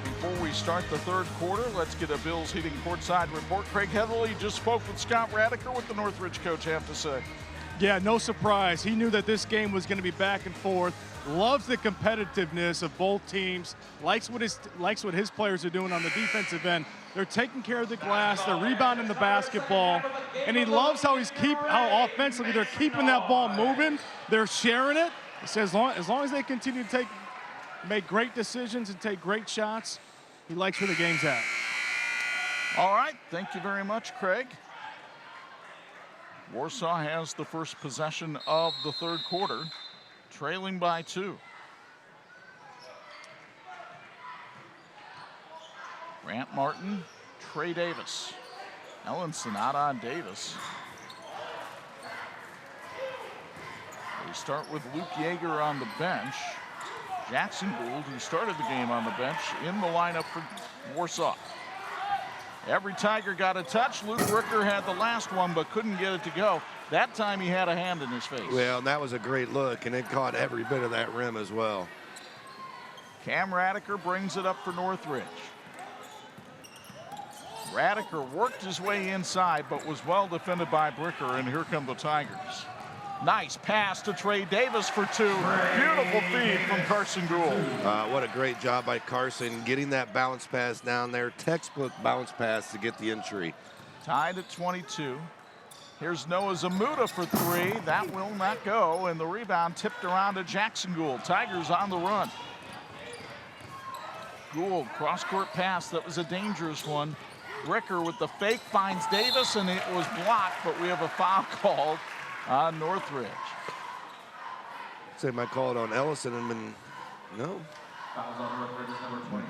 Before we start the third quarter, let's get a Bills Heating courtside report. Craig Heatherly just spoke with Scott Radiker. What the Northridge coach have to say? Yeah, no surprise. He knew that this game was going to be back and forth. Loves the competitiveness of both teams. Likes what his players are doing on the defensive end. They're taking care of the glass. They're rebounding the basketball, and he loves how how offensively they're keeping that ball moving. They're sharing it. He says as long as they continue to make great decisions and take great shots, he likes where the game's at. All right, thank you very much, Craig. Warsaw has the first possession of the third quarter, trailing by 2. Grant Martin, Trey Davis. Ellenson out on Davis. We start with Luke Yeager on the bench. Jackson Gould, who started the game on the bench, in the lineup for Warsaw. Every Tiger got a touch. Luke Bricker had the last one, but couldn't get it to go. That time he had a hand in his face. Well, that was a great look, and it caught every bit of that rim as well. Cam Radiker brings it up for Northridge. Radiker worked his way inside, but was well defended by Bricker, and here come the Tigers. Nice pass to Trey Davis for 2. Beautiful feed from Carson Gould. What a great job by Carson, getting that bounce pass down there. Textbook bounce pass to get the entry. Tied at 22. Here's Noah Zamuda for 3. That will not go, and the rebound tipped around to Jackson Gould. Tigers on the run. Gould, cross-court pass. That was a dangerous one. Bricker with the fake finds Davis, and it was blocked, but we have a foul called on Northridge. Say might call it on Ellison, and no.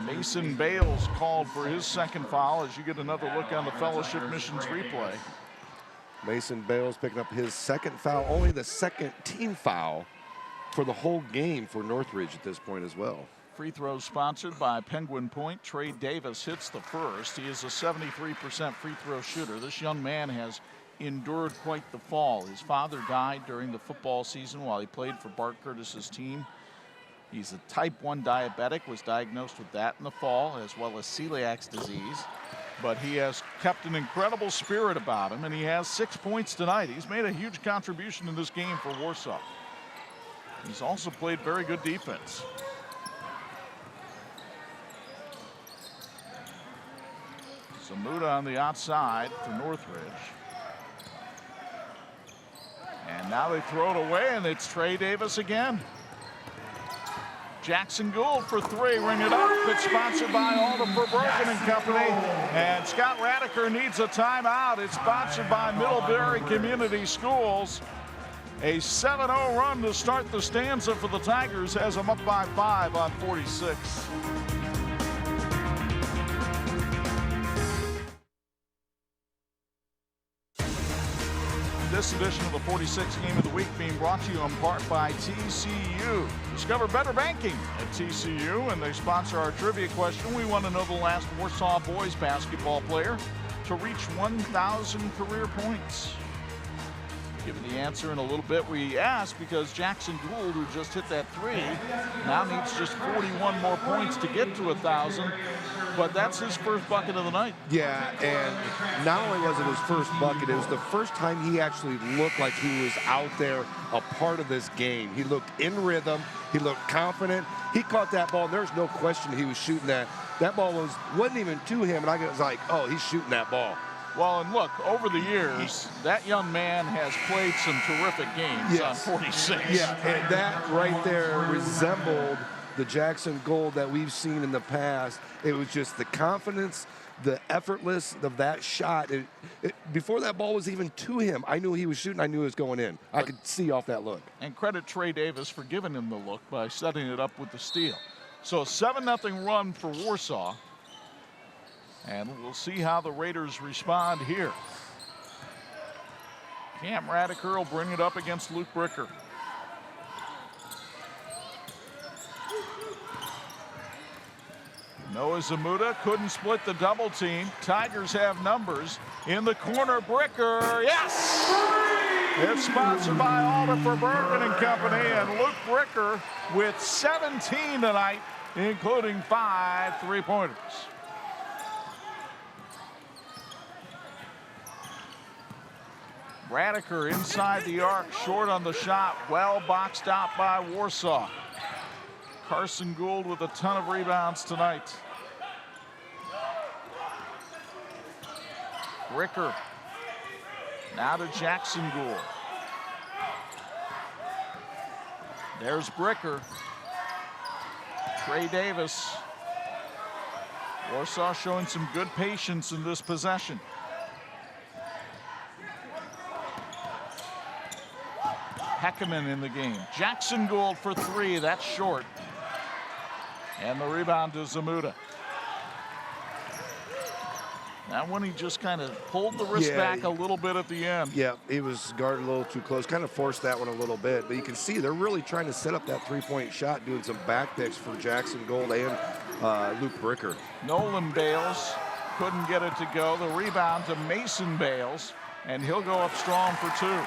Mason Bales called for his second foul as you get another look on the Fellowship Missions replay. Mason Bales picking up his second foul, only the second team foul for the whole game for Northridge at this point as well. Free throws sponsored by Penguin Point. Trey Davis hits the first. He is a 73% free throw shooter. This young man has endured quite the fall. His father died during the football season while he played for Bart Curtis's team. He's a type 1 diabetic, was diagnosed with that in the fall, as well as celiac disease. But he has kept an incredible spirit about him, and he has 6 points tonight. He's made a huge contribution in this game for Warsaw. He's also played very good defense. Zamuda on the outside for Northridge. And now they throw it away, and it's Trey Davis again. Jackson Gould for three, ring it up. It's sponsored by Alda Verbergen and Company. And Scott Radiker needs a timeout. It's sponsored by Middlebury Community Schools. A 7-0 run to start the stanza for the Tigers has them up by 5 on 46. This edition of the 46 Game of the Week being brought to you in part by TCU. Discover better banking at TCU, and they sponsor our trivia question. We want to know the last Warsaw boys basketball player to reach 1,000 career points. Give you the answer in a little bit. We asked because Jackson Gould, who just hit that three, now needs just 41 more points to get to 1,000. But that's his first bucket of the night. Yeah, and not only was it his first bucket, it was the first time he actually looked like he was out there a part of this game. He looked in rhythm. He looked confident. He caught that ball, and there's no question he was shooting that. That ball wasn't even to him, and I was like, oh, he's shooting that ball. Well, and look, over the years, that young man has played some terrific games on 46. Yeah, and that right there resembled the Jackson Gould that we've seen in the past. It was just the confidence, the effortless of that shot. Before that ball was even to him, I knew he was shooting. I knew it was going in. I could see off that look. And credit Trey Davis for giving him the look by setting it up with the steal. So a 7-0 run for Warsaw. And we'll see how the Raiders respond here. Cam Radiker will bring it up against Luke Bricker. Noah Zamuda couldn't split the double team. Tigers have numbers. In the corner, Bricker, yes! It's sponsored by Alda Verbergen and Company, and Luke Bricker with 17 tonight, including 5 three-pointers. Radiker inside the arc, short on the shot, well boxed out by Warsaw. Carson Gould with a ton of rebounds tonight. Bricker, now to Jackson Gould. There's Bricker. Trey Davis. Warsaw showing some good patience in this possession. Heckerman in the game. Jackson Gould for three, that's short. And the rebound to Zamuda. That one he just kind of pulled the wrist back a little bit at the end. Yeah, he was guarded a little too close, kind of forced that one a little bit. But you can see they're really trying to set up that three-point shot, doing some back picks for Jackson Gould and Luke Bricker. Nolan Bales couldn't get it to go. The rebound to Mason Bales, and he'll go up strong for two.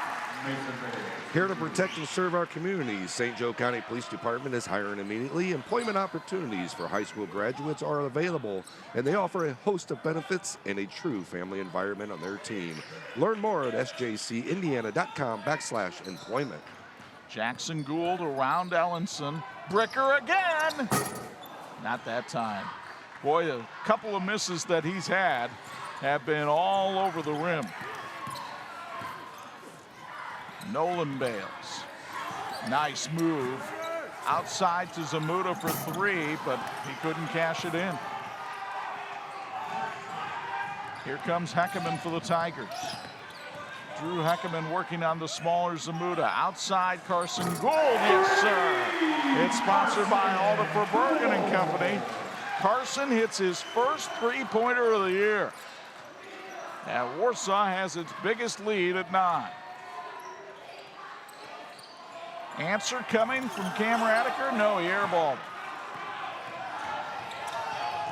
Here to protect and serve our communities, St. Joe County Police Department is hiring immediately. Employment opportunities for high school graduates are available, and they offer a host of benefits and a true family environment on their team. Learn more at sjcindiana.com/employment. Jackson Gould around Ellenson. Bricker again. Not that time. Boy, a couple of misses that he's had have been all over the rim. Nolan Bales. Nice move. Outside to Zamuda for three, but he couldn't cash it in. Here comes Heckerman for the Tigers. Drew Heckerman working on the smaller Zamuda. Outside Carson Gould, yes sir. It's sponsored by Alda Verbergen and Company. Carson hits his first three-pointer of the year. And Warsaw has its biggest lead at 9. Answer coming from Cam Radiker. No, he airballed.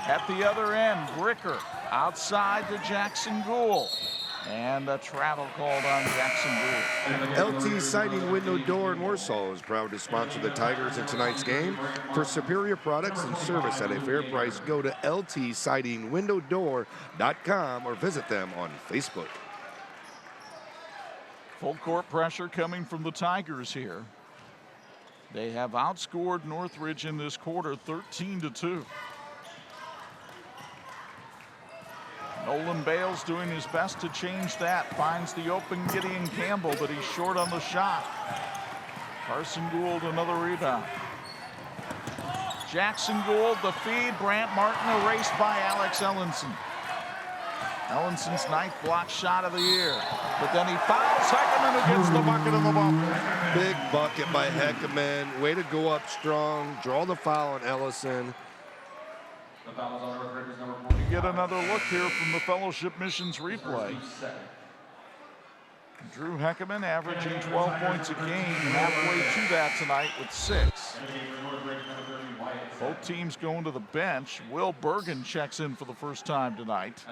At the other end, Bricker outside to Jackson Gould. And a travel called on Jackson Gould. LT Siding Window Door in Warsaw is proud to sponsor the Tigers in tonight's game. For superior products and service at a fair price, go to ltsidingwindowdoor.com or visit them on Facebook. Full court pressure coming from the Tigers here. They have outscored Northridge in this quarter 13-2. Nolan Bales doing his best to change that. Finds the open Gideon Campbell, but he's short on the shot. Carson Gould, another rebound. Jackson Gould, the feed. Brant Martin erased by Alex Ellenson. Ellenson's 9th block shot of the year. But then he fouls Heckerman, who gets the bucket of the bumper. Big bucket by Heckerman. Way to go up strong. Draw the foul on Ellison. We get another look here from the Fellowship Missions replay. Drew Heckerman averaging 12 points a game, halfway to that tonight with 6. Both teams going to the bench. Will Bergen checks in for the first time tonight.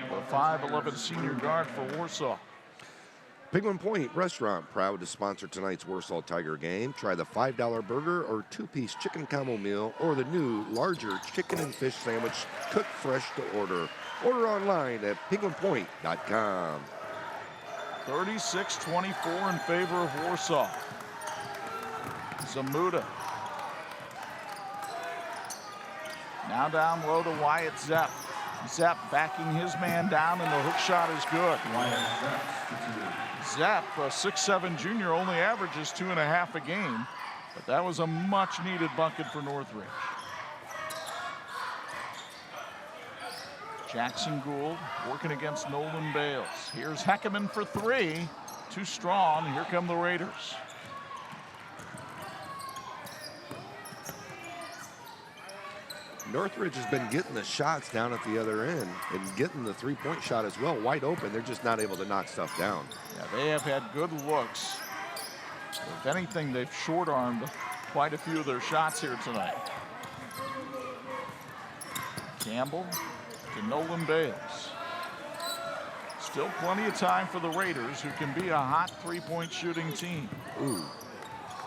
The 5'11" senior guard for Warsaw. Penguin Point Restaurant, proud to sponsor tonight's Warsaw Tiger game. Try the $5 burger or 2-piece chicken combo meal or the new, larger chicken and fish sandwich cooked fresh to order. Order online at penguinpoint.com. 36-24 in favor of Warsaw. Zamuda. Now down low to Wyatt Zepp. Zepp backing his man down, and the hook shot is good. Zepp, a 6'7" junior, only averages 2.5 a game, but that was a much-needed bucket for Northridge. Jackson Gould working against Nolan Bales. Here's Heckerman for 3. Too strong. Here come the Raiders. Northridge has been getting the shots down at the other end and getting the three-point shot as well, wide open. They're just not able to knock stuff down. Yeah, they have had good looks. If anything, they've short-armed quite a few of their shots here tonight. Campbell to Nolan Bales. Still plenty of time for the Raiders, who can be a hot three-point shooting team. Ooh.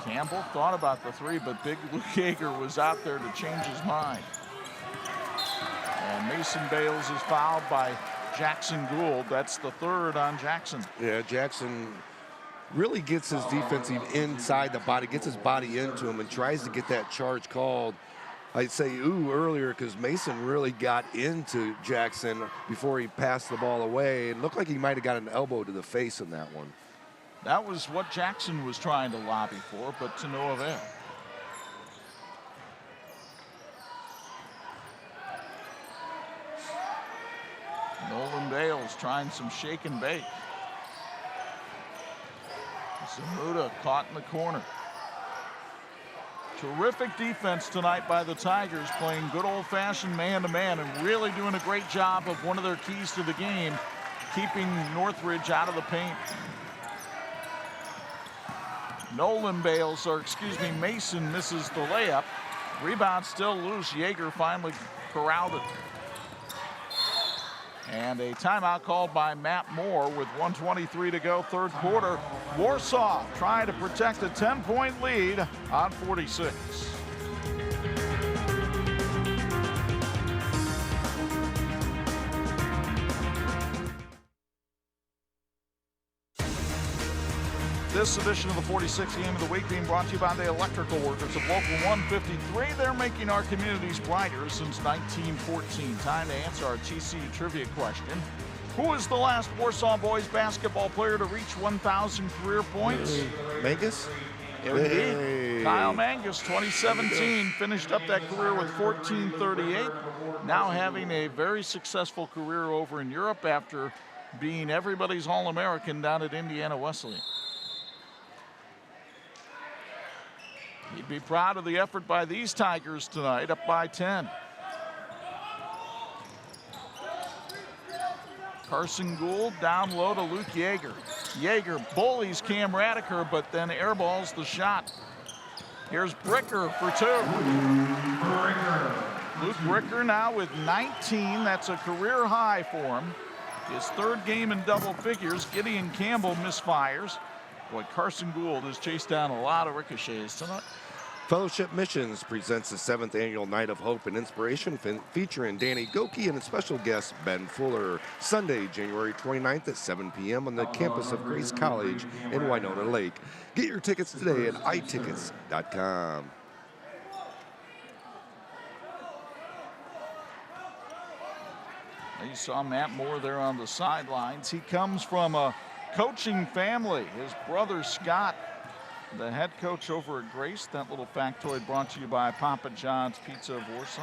Campbell thought about the 3, but big Luke Yeager was out there to change his mind. And Mason Bales is fouled by Jackson Gould. That's the 3rd on Jackson. Yeah, Jackson really gets his defensive inside the body, gets his body into him, and tries to get that charge called. I'd say ooh earlier because Mason really got into Jackson before he passed the ball away. It looked like he might have got an elbow to the face in that one. That was what Jackson was trying to lobby for, but to no avail. Nolan Bales trying some shake and bake. Zamuda caught in the corner. Terrific defense tonight by the Tigers, playing good old-fashioned man-to-man and really doing a great job of one of their keys to the game, keeping Northridge out of the paint. Mason misses the layup. Rebound still loose. Yeager finally corralled it. And a timeout called by Matt Moore with 1:23 to go, 3rd quarter. Warsaw trying to protect a 10-point lead on 46. This edition of the 46th Game of the Week being brought to you by the electrical workers of Local 153. They're making our communities brighter since 1914. Time to answer our TC trivia question. Who is the last Warsaw boys basketball player to reach 1,000 career points? Mangus? Indeed. Hey. Kyle Mangus, 2017, finished up that career with 1438. Now having a very successful career over in Europe after being everybody's All-American down at Indiana Wesleyan. He'd be proud of the effort by these Tigers tonight, up by 10. Carson Gould down low to Luke Yeager. Yeager bullies Cam Radiker, but then airballs the shot. Here's Bricker for 2. Luke Bricker now with 19. That's a career high for him. His 3rd game in double figures. Gideon Campbell misfires. Boy, Carson Gould has chased down a lot of ricochets tonight. Fellowship Missions presents the 7th annual Night of Hope and Inspiration featuring Danny Goki and a special guest, Ben Fuller. Sunday, January 29th at 7 p.m. on the campus of Grace College in Winona Lake. Get your tickets today at itickets.com. You saw Matt Moore there on the sidelines. He comes from a coaching family. His brother Scott the head coach over at Grace. That little factoid brought to you by Papa John's Pizza of Warsaw.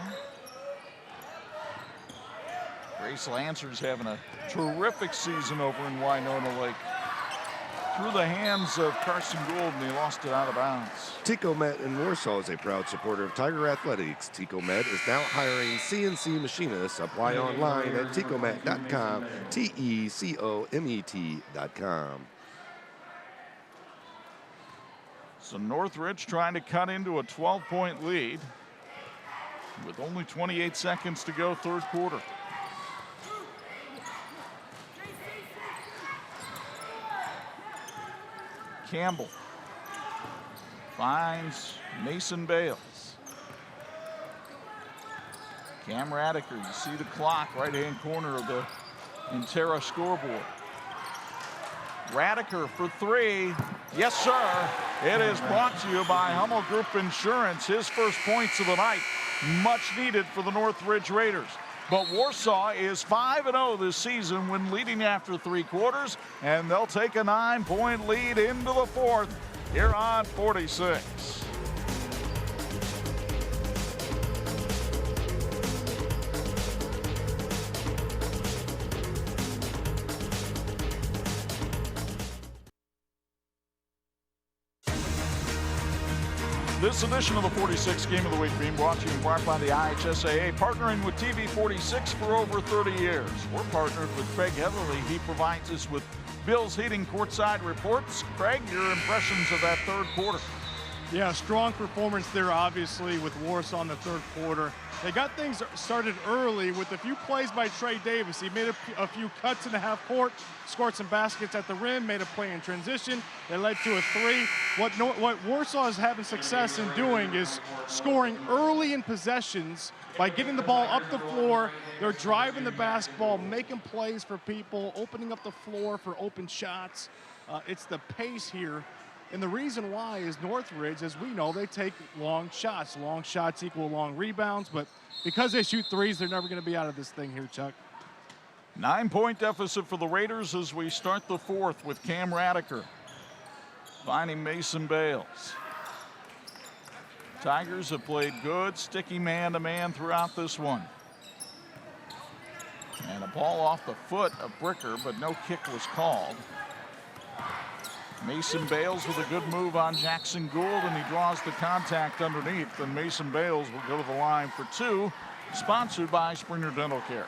Grace Lancers having a terrific season over in Winona Lake. Through the hands of Carson Gould, and he lost it out of bounds. Tecomet in Warsaw is a proud supporter of Tiger Athletics. Tecomet is now hiring CNC machinists. Apply online at tecomet.com, TECOMET.com. So Northridge trying to cut into a 12-point lead with only 28 seconds to go, third quarter. Campbell finds Mason Bales. Cam Radiker, you see the clock, right-hand corner of the Intera scoreboard. Radiker for three. Yes, sir. It is brought to you by Hummel Group Insurance. His first points of the night, much needed for the Northridge Raiders. But Warsaw is 5-0 this season when leading after three quarters, and they'll take a 9-point lead into the fourth here on 46. This edition of the 46 Game of the Week being brought to you in part by the IHSAA, partnering with TV 46 for over 30 years. We're partnered with Craig Heatherly. He provides us with Bills Heating courtside reports. Craig, your impressions of that third quarter? Yeah, strong performance there, obviously, with Warsaw in the third quarter. They got things started early with a few plays by Trey Davis. He made a few cuts in the half court, scored some baskets at the rim, made a play in transition. They led to a three. What Warsaw is having success in doing is scoring early in possessions by getting the ball up the floor. They're driving the basketball, making plays for people, opening up the floor for open shots. It's the pace here. And the reason why is Northridge, as we know, they take long shots. Long shots equal long rebounds, but because they shoot threes, they're never going to be out of this thing here, Chuck. 9-point deficit for the Raiders as we start the fourth with Cam Radiker finding Mason Bales. Tigers have played good, sticky man-to-man throughout this one. And a ball off the foot of Bricker, but no kick was called. Mason Bales with a good move on Jackson Gould, and he draws the contact underneath. And Mason Bales will go to the line for two, sponsored by Springer Dental Care.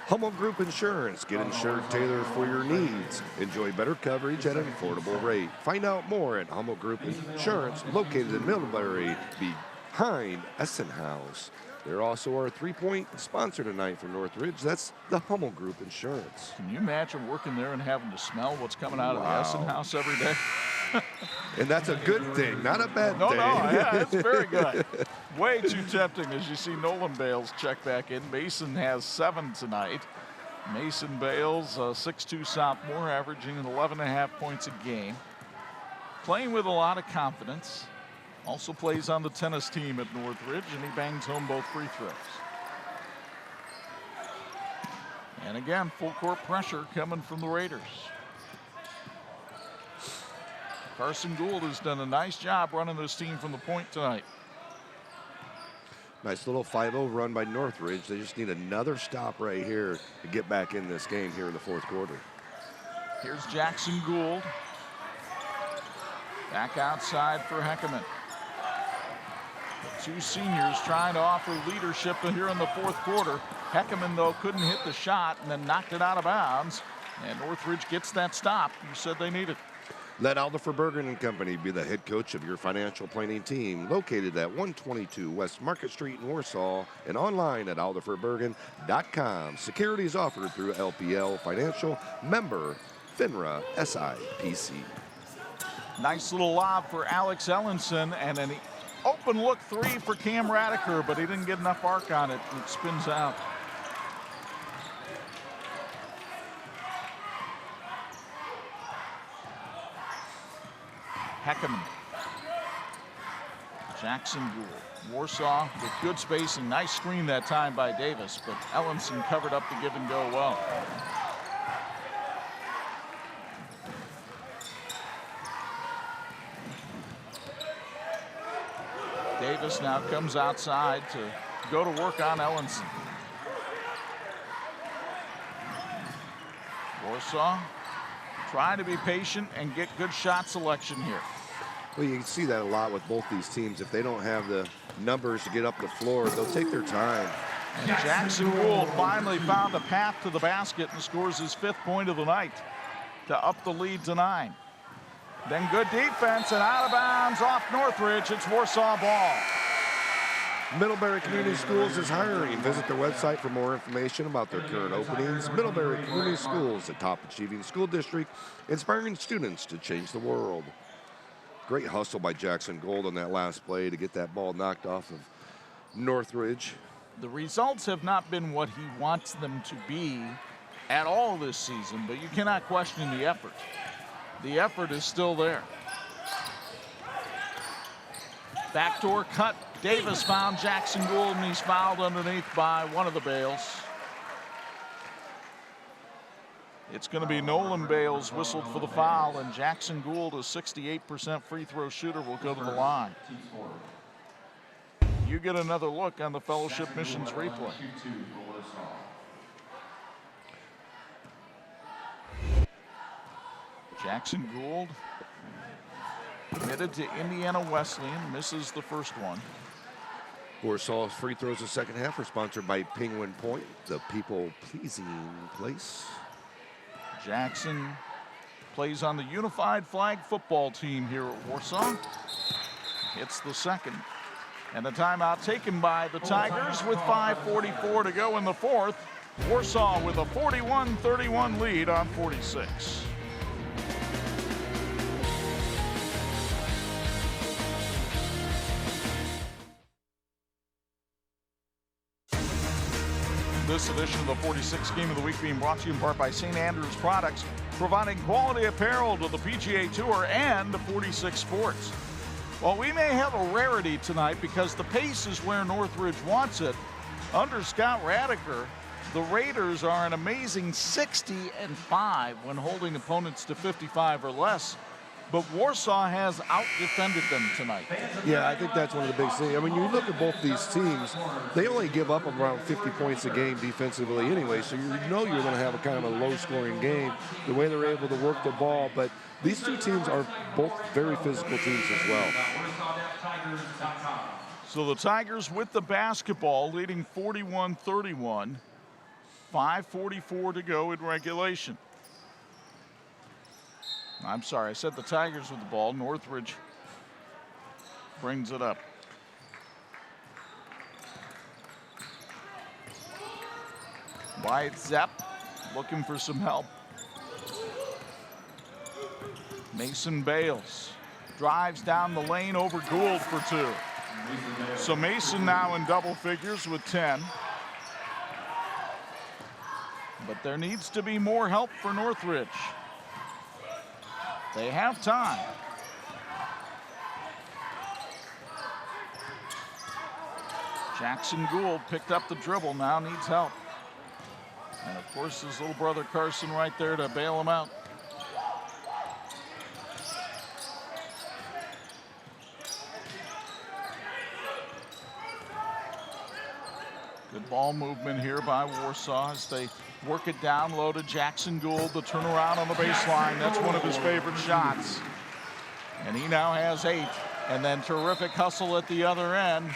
Hummel Group Insurance. Get insured tailored for your needs. Enjoy better coverage at an affordable rate. Find out more at Hummel Group Insurance, located in Middlebury, behind Essen House. They're also our three-point sponsor tonight for Northridge. That's the Hummel Group Insurance. Can you imagine working there and having to smell what's coming out of the Essen House every day? And that's a good thing, not a bad no, thing. No, yeah, it's very good. Way too tempting as you see Nolan Bales check back in. Mason has 7 tonight. Mason Bales, 6'2" sophomore, averaging 11.5 points a game. Playing with a lot of confidence. Also plays on the tennis team at Northridge, and he bangs home both free throws. And again, full court pressure coming from the Raiders. Carson Gould has done a nice job running this team from the point tonight. Nice little 5-0 run by Northridge. They just need another stop right here to get back in this game here in the fourth quarter. Here's Jackson Gould. Back outside for Heckerman. Two seniors trying to offer leadership here in the fourth quarter. Heckerman, though, couldn't hit the shot and then knocked it out of bounds. And Northridge gets that stop you said they needed. Let Alderfer Bergen and Company be the head coach of your financial planning team, located at 122 West Market Street in Warsaw and online at alderferbergen.com. Securities offered through LPL Financial, member FINRA SIPC. Nice little lob for Alex Ellenson and an open look three for Cam Radiker, but he didn't get enough arc on it. It spins out. Heckerman. Jackson Gould. Warsaw with good spacing. Nice screen that time by Davis, but Ellenson covered up the give and go well. Davis now comes outside to go to work on Ellenson. Warsaw trying to be patient and get good shot selection here. Well, you can see that a lot with both these teams. If they don't have the numbers to get up the floor, they'll take their time. And Jackson Gould finally found a path to the basket and scores his 5th point of the night to up the lead to 9. Then good defense and out of bounds off Northridge. It's Warsaw ball. Middlebury Community Schools is hiring. Visit their website for more information about their current openings. Middlebury Community Schools, a top-achieving school district, inspiring students to change the world. Great hustle by Jackson Gould on that last play to get that ball knocked off of Northridge. The results have not been what he wants them to be at all this season, but you cannot question the effort. The effort is still there. Backdoor cut. Davis found Jackson Gould, and he's fouled underneath by one of the Bales. It's going to be Nolan Bales whistled for the foul, and Jackson Gould, a 68% free throw shooter, will go to the line. You get another look on the Fellowship Missions replay. Jackson Gould committed to Indiana Wesleyan, misses the first one. Warsaw's free throws the second half are sponsored by Penguin Point, the people-pleasing place. Jackson plays on the unified flag football team here at Warsaw. It's the second. And the timeout taken by the Tigers with 5:44 to go in the fourth. Warsaw with a 41-31 lead on 46. This edition of the 46 Game of the Week being brought to you in part by St. Andrews Products, providing quality apparel to the PGA Tour and to 46 Sports. Well, we may have a rarity tonight because the pace is where Northridge wants it. Under Scott Radiker, the Raiders are an amazing 60-5 when holding opponents to 55 or less. But Warsaw has out-defended them tonight. Yeah, I think that's one of the big things. I mean, you look at both these teams, they only give up around 50 points a game defensively anyway, so you know you're going to have a kind of a low-scoring game, the way they're able to work the ball. But these two teams are both very physical teams as well. So the Tigers with the basketball, leading 41-31, 5:44 to go in regulation. I'm sorry, I said the Tigers with the ball. Northridge brings it up. Wyatt Zepp looking for some help. Mason Bales drives down the lane over Gould for 2. So Mason now in double figures with 10. But there needs to be more help for Northridge. They have time. Jackson Gould picked up the dribble, now needs help. And of course his little brother Carson right there to bail him out. Good ball movement here by Warsaw as they work it down low to Jackson Gould. The turnaround on the baseline, that's one of his favorite shots. And he now has 8. And then terrific hustle at the other end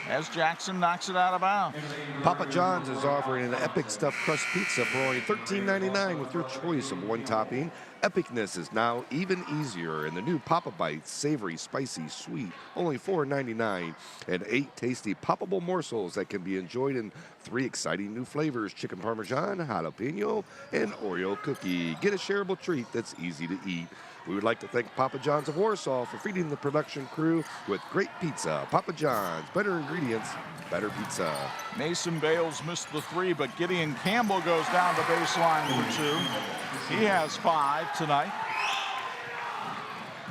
as Jackson knocks it out of bounds. Papa John's is offering an epic stuffed crust pizza for only $13.99 with your choice of one topping. Epicness is now even easier in the new Papa Bites, savory, spicy, sweet, only $4.99, and 8 tasty poppable morsels that can be enjoyed in 3 exciting new flavors: chicken parmesan, jalapeno, and Oreo cookie. Get a shareable treat that's easy to eat. We would like to thank Papa John's of Warsaw for feeding the production crew with great pizza. Papa John's, better ingredients, better pizza. Mason Bales missed the 3, but Gideon Campbell goes down the baseline for 2. He has 5 tonight.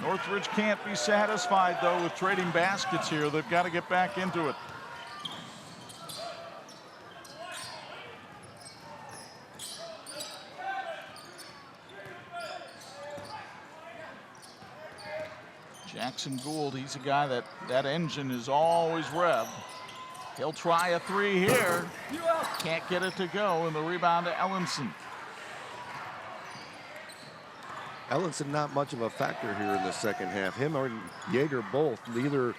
Northridge can't be satisfied, though, with trading baskets here. They've got to get back into it. Jackson Gould, he's a guy that engine is always revved. He'll try a three here. Can't get it to go, and the rebound to Ellenson. Ellenson not much of a factor here in the second half. Him or Yeager both, neither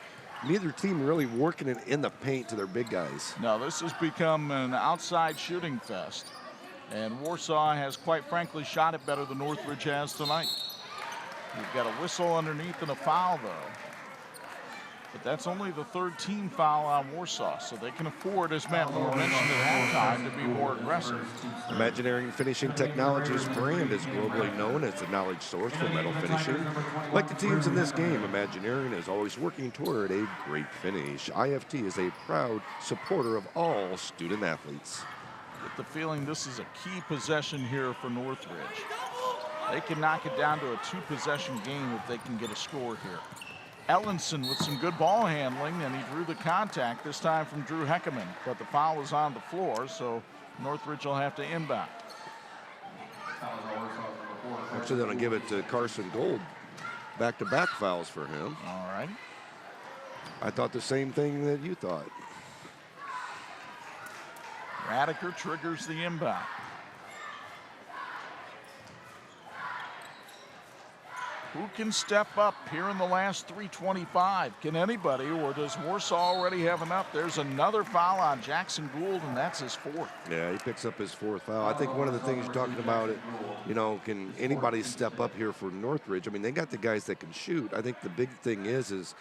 team really working it in the paint to their big guys. No, this has become an outside shooting fest. And Warsaw has, quite frankly, shot it better than Northridge has tonight. We've got a whistle underneath and a foul, though. But that's only the third team foul on Warsaw, so they can afford, as Matt Moore mentioned at halftime, to be more aggressive. Imagineering Finishing Technologies brand is globally known as the knowledge source for metal finishing. Like the teams in this game, Imagineering is always working toward a great finish. IFT is a proud supporter of all student athletes. Get the feeling this is a key possession here for Northridge. They can knock it down to a two-possession game if they can get a score here. Ellenson with some good ball handling, and he drew the contact, this time from Drew Heckerman. But the foul is on the floor, so Northridge will have to inbound. Actually, they're going to give it to Carson Gold. Back-to-back fouls for him. All right. I thought the same thing that you thought. Radiker triggers the inbound. Who can step up here in the last 3:25? Can anybody, or does Warsaw already have enough? There's another foul on Jackson Gould, and that's his fourth. Yeah, he picks up his fourth foul. I think one of the things you're talking about, can anybody step up here for Northridge? I mean, they got the guys that can shoot. I think the big thing is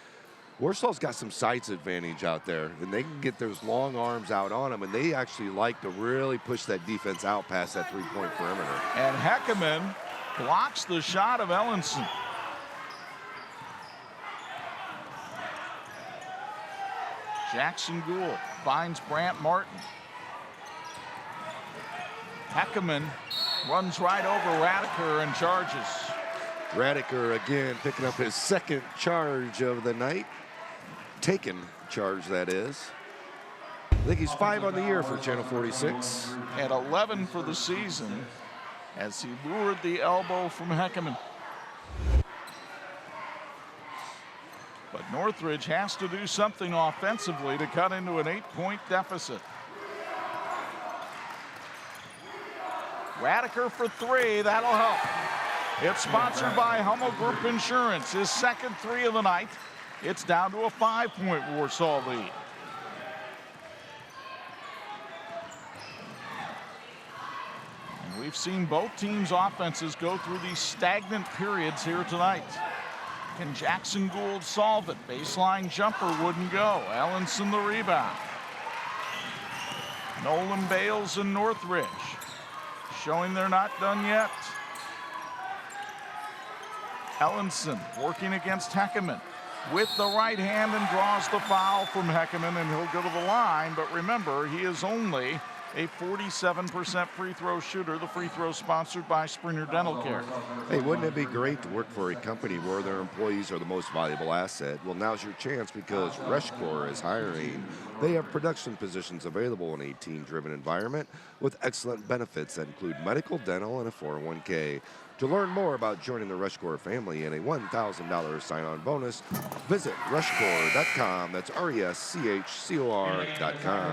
Warsaw's got some size advantage out there, and they can get those long arms out on them, and they actually like to really push that defense out past that three-point perimeter. And Heckerman blocks the shot of Ellenson. Jackson Gould finds Brant Martin. Heckerman runs right over Radiker and charges. Radiker again picking up his second charge of the night. Taken charge, that is. I think he's 5 on the year for Channel 46. At 11 for the season as he lured the elbow from Heckerman. But Northridge has to do something offensively to cut into an 8-point deficit. Radiker for three, that'll help. It's sponsored by Hummel Group Insurance, his second three of the night. It's down to a 5-point Warsaw lead. And we've seen both teams' offenses go through these stagnant periods here tonight. Can Jackson Gould solve it? Baseline jumper wouldn't go. Ellenson the rebound. Nolan Bales and Northridge showing they're not done yet. Ellenson working against Heckerman with the right hand and draws the foul from Heckerman, and he'll go to the line. But remember, he is only a 47% free throw shooter. The free throw sponsored by Springer Dental Care. Hey, wouldn't it be great to work for a company where their employees are the most valuable asset? Well, now's your chance because Rushcore is hiring. They have production positions available in a team-driven environment with excellent benefits that include medical, dental, and a 401k. To learn more about joining the Rushcore family and a $1,000 sign-on bonus, visit rushcore.com. That's RESCHCOR.com.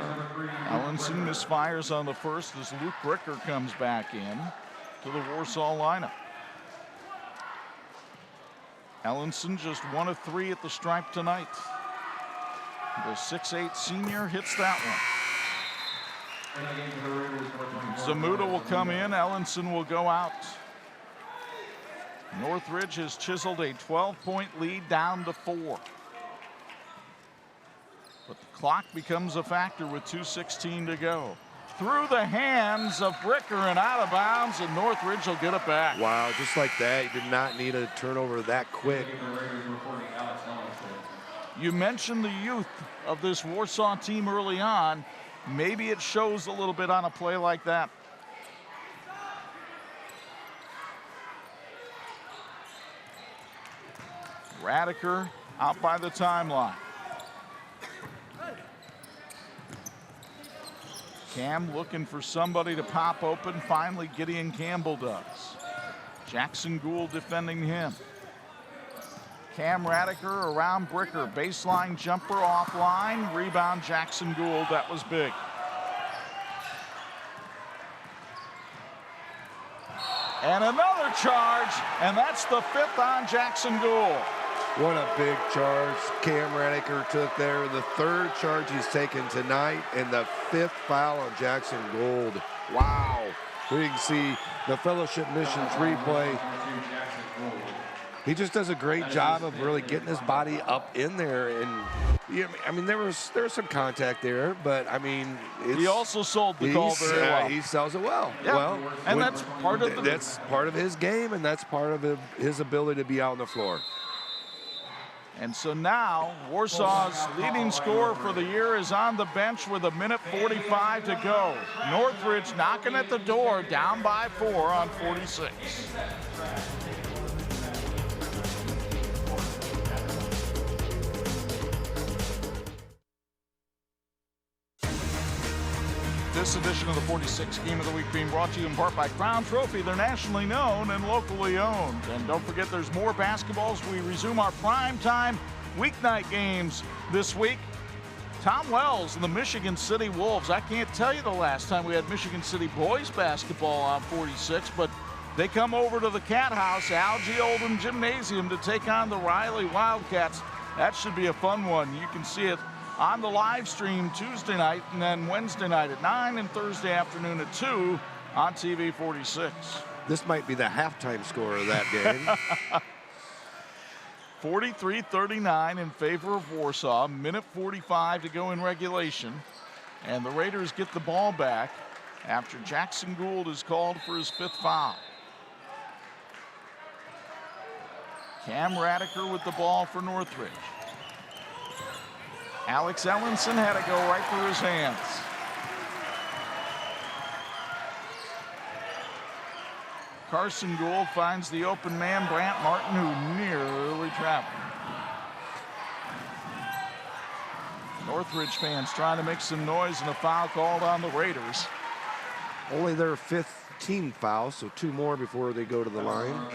Ellenson misfires on the first as Luke Bricker comes back in to the Warsaw lineup. Ellenson just 1 of 3 at the stripe tonight. The 6'8" senior hits that one. Zamuda will come in. Ellenson will go out. Northridge has chiseled a 12-point lead down to 4. But the clock becomes a factor with 2:16 to go. Through the hands of Bricker and out of bounds, and Northridge will get it back. Wow, just like that. You did not need a turnover that quick. You mentioned the youth of this Warsaw team early on. Maybe it shows a little bit on a play like that. Radiker out by the timeline. Cam looking for somebody to pop open. Finally, Gideon Campbell does. Jackson Gould defending him. Cam Radiker around Bricker. Baseline jumper offline. Rebound Jackson Gould. That was big. And another charge, and that's the 5th on Jackson Gould. What a big charge Cam Radiker took there. The 3rd charge he's taken tonight, and the 5th foul on Jackson Gould. Wow. Here you can see the Fellowship Missions replay. He just does a great job of really getting his body up in there. And yeah, I mean, there was some contact there, but I mean, he also sold the call very well. He sells it well. Yeah. Well, and that's part of his game, and that's part of his ability to be out on the floor. And so now Warsaw's leading scorer for the year is on the bench with 1:45 to go. Northridge knocking at the door, down by 4 on 46. This edition of the 46 Game of the Week being brought to you in part by Crown Trophy. They're nationally known and locally owned. And don't forget, there's more basketball as we resume our primetime weeknight games this week. Tom Wells and the Michigan City Wolves. I can't tell you the last time we had Michigan City boys basketball on 46, but they come over to the Cat House, Algie Oldham Gymnasium, to take on the Riley Wildcats. That should be a fun one. You can see it on the live stream Tuesday night, and then Wednesday night at 9 and Thursday afternoon at 2 on TV 46. This might be the halftime score of that game. 43-39 in favor of Warsaw. 1:45 to go in regulation. And the Raiders get the ball back after Jackson Gould is called for his 5th foul. Cam Radiker with the ball for Northridge. Alex Ellenson had to go right through his hands. Carson Gould finds the open man, Brant Martin, who nearly trapped him. Northridge fans trying to make some noise, and a foul called on the Raiders. Only their 5th team foul, so 2 more before they go to the line.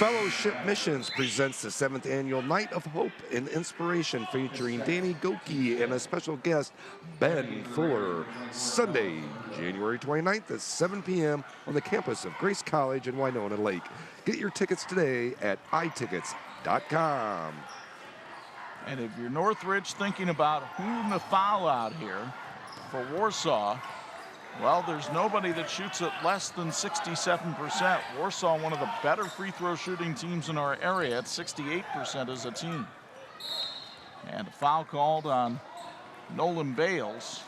Fellowship Missions presents the 7th annual Night of Hope and Inspiration, featuring Danny Goki and a special guest, Ben Fuller. Sunday, January 29th at 7 p.m. on the campus of Grace College in Winona Lake. Get your tickets today at itickets.com. And if you're Northridge thinking about who to foul out here for Warsaw, well, there's nobody that shoots at less than 67%. Warsaw, one of the better free throw shooting teams in our area, at 68% as a team. And a foul called on Nolan Bales,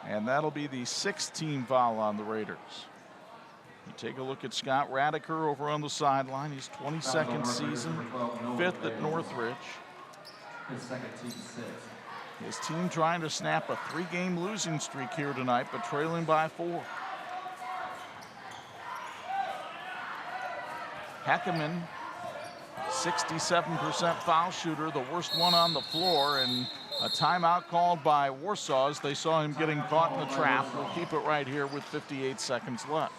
and that'll be the 6th team foul on the Raiders. You take a look at Scott Radiker over on the sideline. He's 22nd season, 5th at Northridge. His second team 6. His team trying to snap a 3-game losing streak here tonight, but trailing by 4. Heckerman, 67% foul shooter, the worst one on the floor, and a timeout called by Warsaw as they saw him getting caught in the trap. We'll keep it right here with 58 seconds left.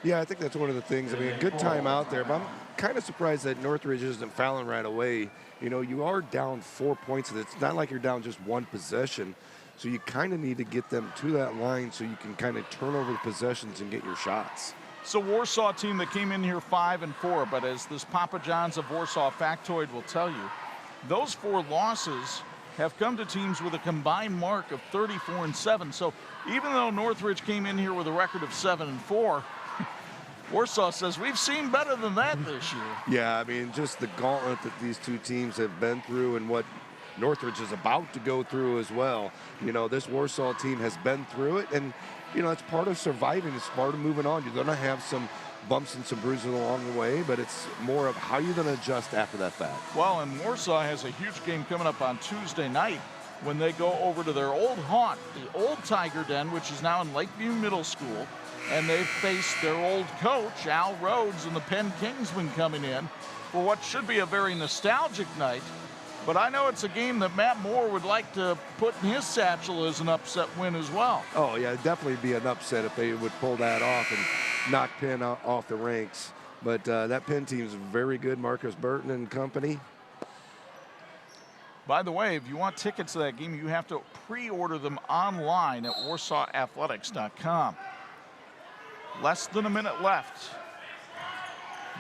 Yeah, I think that's one of the things. I mean, a good timeout there, but I'm kind of surprised that Northridge isn't fouling right away. You know, you are down 4 points. It's not like you're down just 1 possession. So you kind of need to get them to that line so you can kind of turn over the possessions and get your shots. So Warsaw team that came in here 5-4, but as this Papa John's of Warsaw factoid will tell you, those 4 losses have come to teams with a combined mark of 34-7. So even though Northridge came in here with a record of 7-4, Warsaw says we've seen better than that this year. Yeah, I mean, just the gauntlet that these 2 teams have been through and what Northridge is about to go through as well. You know, this Warsaw team has been through it, and, you know, it's part of surviving. It's part of moving on. You're going to have some bumps and some bruises along the way, but it's more of how you're going to adjust after that fact. Well, and Warsaw has a huge game coming up on Tuesday night when they go over to their old haunt, the old Tiger Den, which is now in Lakeview Middle School. And they face their old coach, Al Rhodes, and the Penn Kingsmen coming in for what should be a very nostalgic night. But I know it's a game that Matt Moore would like to put in his satchel as an upset win as well. Oh, yeah, it'd definitely be an upset if they would pull that off and knock Penn off the ranks. But that Penn team is very good. Marcus Burton and company. By the way, if you want tickets to that game, you have to pre-order them online at warsawathletics.com. Less than a minute left.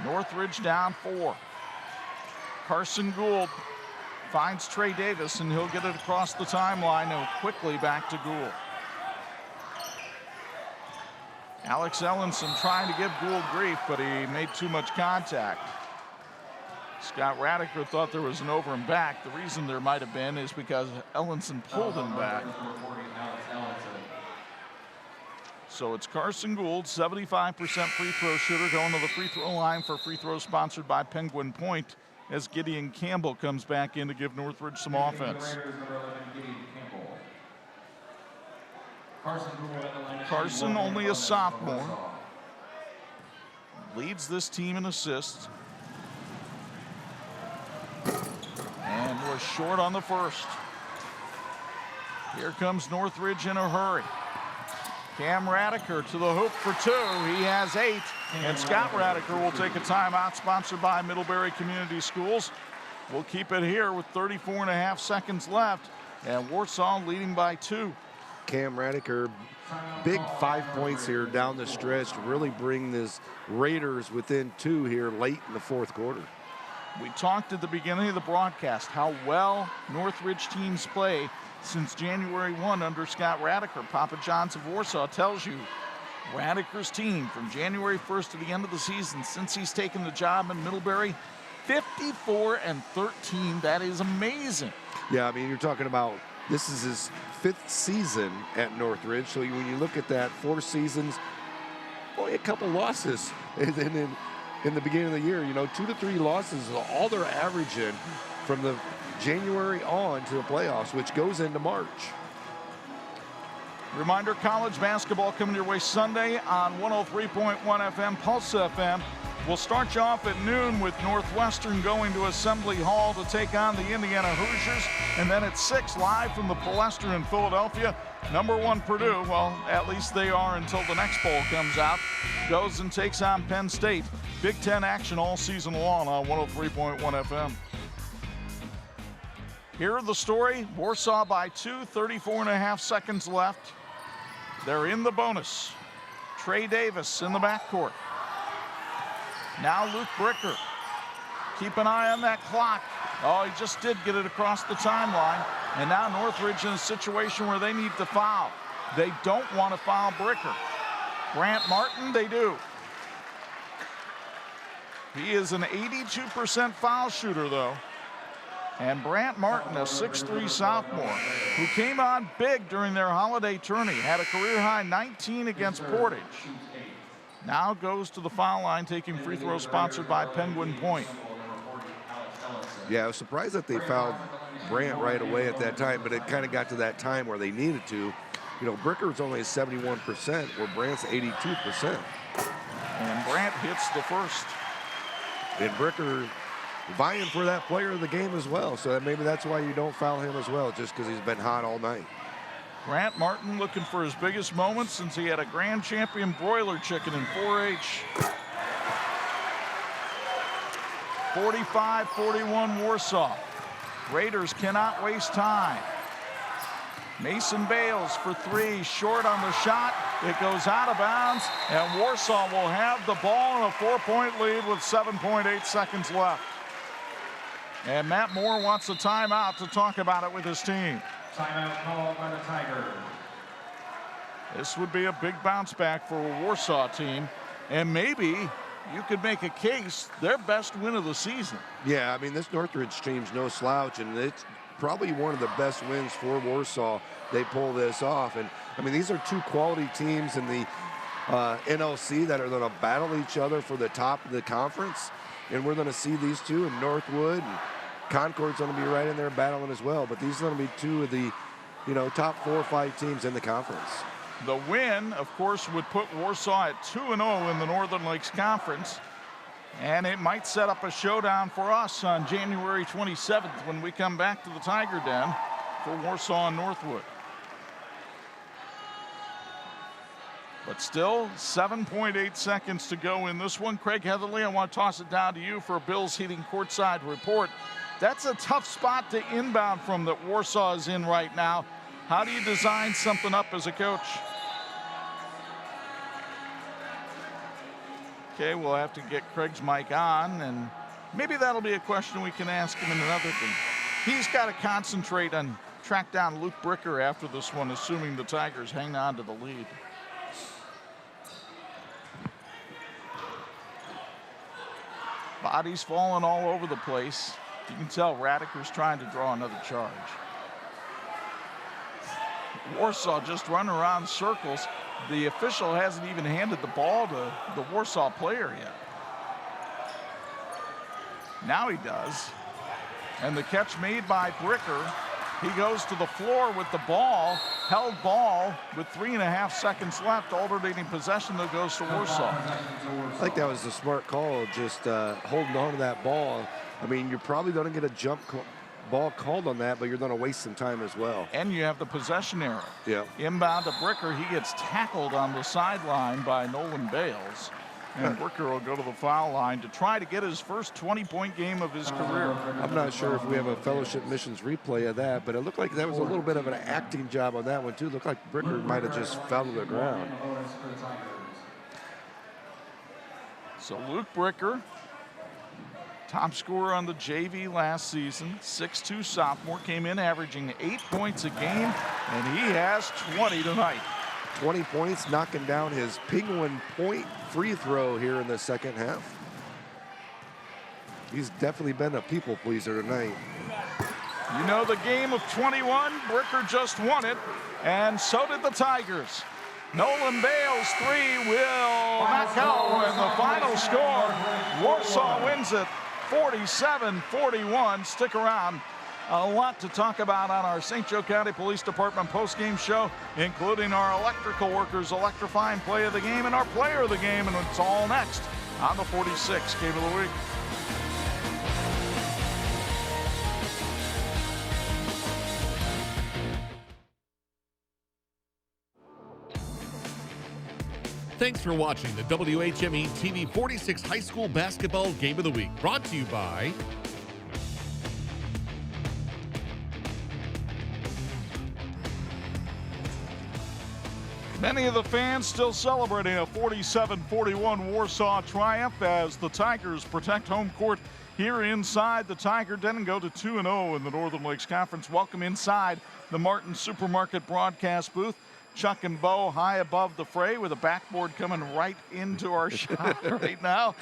Northridge down 4. Carson Gould finds Trey Davis, and he'll get it across the timeline and quickly back to Gould. Alex Ellenson trying to give Gould grief, but he made too much contact. Scott Radiker thought there was an over and back. The reason there might have been is because Ellenson pulled him back. So it's Carson Gould, 75% free throw shooter, going to the free throw line for free throws sponsored by Penguin Point, as Gideon Campbell comes back in to give Northridge some offense. Carson, only a sophomore, leads this team in assists. And was short on the first. Here comes Northridge in a hurry. Cam Radiker to the hoop for 2. He has 8. And Scott Radiker will take a timeout sponsored by Middlebury Community Schools. We'll keep it here with 34.5 seconds left. And Warsaw leading by 2. Cam Radiker, big 5 points here down the stretch to really bring this Raiders within 2 here late in the fourth quarter. We talked at the beginning of the broadcast how well Northridge teams play since January 1 under Scott Radiker. Papa John's of Warsaw tells you Radiker's team from January 1st to the end of the season, since he's taken the job in Middlebury, 54-13. That is amazing. Yeah, I mean, you're talking about this is his 5th season at Northridge. So when you look at that, 4 seasons, only a couple losses. And then in the beginning of the year, 2 to 3 losses is all they're averaging from the January on to the playoffs, which goes into March. Reminder, college basketball coming your way Sunday on 103.1 FM, Pulse FM. We'll start you off at noon with Northwestern going to Assembly Hall to take on the Indiana Hoosiers. And then at 6, live from the Palestra in Philadelphia, number 1 Purdue, well, at least they are until the next poll comes out, goes and takes on Penn State. Big Ten action all season long on 103.1 FM. Here the story, Warsaw by 2, 34.5 seconds left. They're in the bonus. Trey Davis in the backcourt. Now Luke Bricker. Keep an eye on that clock. Oh, he just did get it across the timeline. And now Northridge in a situation where they need to foul. They don't want to foul Bricker. Grant Martin, they do. He is an 82% foul shooter, though. And Brant Martin, a 6'3 sophomore, who came on big during their holiday tourney, had a career-high 19 against Portage. Now goes to the foul line, taking free throws sponsored by Penguin Point. Yeah, I was surprised that they fouled Brant right away at that time, but it kind of got to that time where they needed to. Bricker's only 71%, where Brant's 82%. And Brant hits the first. And Bricker vying for that player of the game as well. So maybe that's why you don't foul him as well, just because he's been hot all night. Grant Martin looking for his biggest moment since he had a grand champion broiler chicken in 4-H. 45-41 Warsaw. Raiders cannot waste time. Mason Bales for 3, short on the shot. It goes out of bounds, and Warsaw will have the ball in a 4-point lead with 7.8 seconds left. And Matt Moore wants a timeout to talk about it with his team. Timeout called by the Tigers. This would be a big bounce back for a Warsaw team, and maybe you could make a case their best win of the season. Yeah, I mean, this Northridge team's no slouch, and it's probably one of the best wins for Warsaw. They pull this off, and I mean, these are 2 quality teams in the NLC that are going to battle each other for the top of the conference, and we're going to see these 2 in Northwood, and Concord's going to be right in there battling as well. But these are going to be 2 of the, top 4 or 5 teams in the conference. The win, of course, would put Warsaw at 2-0 in the Northern Lakes Conference. And it might set up a showdown for us on January 27th when we come back to the Tiger Den for Warsaw and Northwood. But still, 7.8 seconds to go in this one. Craig Heatherly, I want to toss it down to you for a Bills Heating courtside report. That's a tough spot to inbound from that Warsaw is in right now. How do you design something up as a coach? Okay, we'll have to get Craig's mic on, and maybe that'll be a question we can ask him in another thing. He's got to concentrate on track down Luke Bricker after this one, assuming the Tigers hang on to the lead. Bodies falling all over the place. You can tell Radiker's trying to draw another charge. Warsaw just running around circles. The official hasn't even handed the ball to the Warsaw player yet. Now he does. And the catch made by Bricker. He goes to the floor with the ball, held ball with 3.5 seconds left, alternating possession that goes to Warsaw. I think that was a smart call, just holding on to that ball. I mean, you're probably going to get a ball called on that, but you're going to waste some time as well. And you have the possession error. Yeah. Inbound to Bricker. He gets tackled on the sideline by Nolan Bales. And Bricker will go to the foul line to try to get his first 20-point game of his career. I'm not sure if we have a fellowship missions replay of that, but it looked like that was a little bit of an acting job on that one, too. It looked like Bricker might have just fell to the ground. So Luke Bricker, top scorer on the JV last season, 6'2" sophomore, came in averaging 8 points a game, and he has 20 tonight. 20 points, knocking down his Penguin point free throw here in the second half. He's definitely been a people pleaser tonight. You know, the game of 21, Bricker just won it, and so did the Tigers. Nolan Bales' three will not go, and the final score, Warsaw wins it 47-41. Stick around. A lot to talk about on our St. Joe County Police Department postgame show, including our electrical workers electrifying play of the game and our player of the game, and it's all next on the 46 Game of the Week. Thanks for watching the WHME TV 46 High School Basketball Game of the Week, brought to you by Many of the fans still celebrating a 47-41 Warsaw triumph as the Tigers protect home court here inside the Tiger Den and go to 2-0 in the Northern Lakes Conference. Welcome inside the Martin Supermarket broadcast booth. Chuck and Bo high above the fray with a backboard coming right into our shot right now.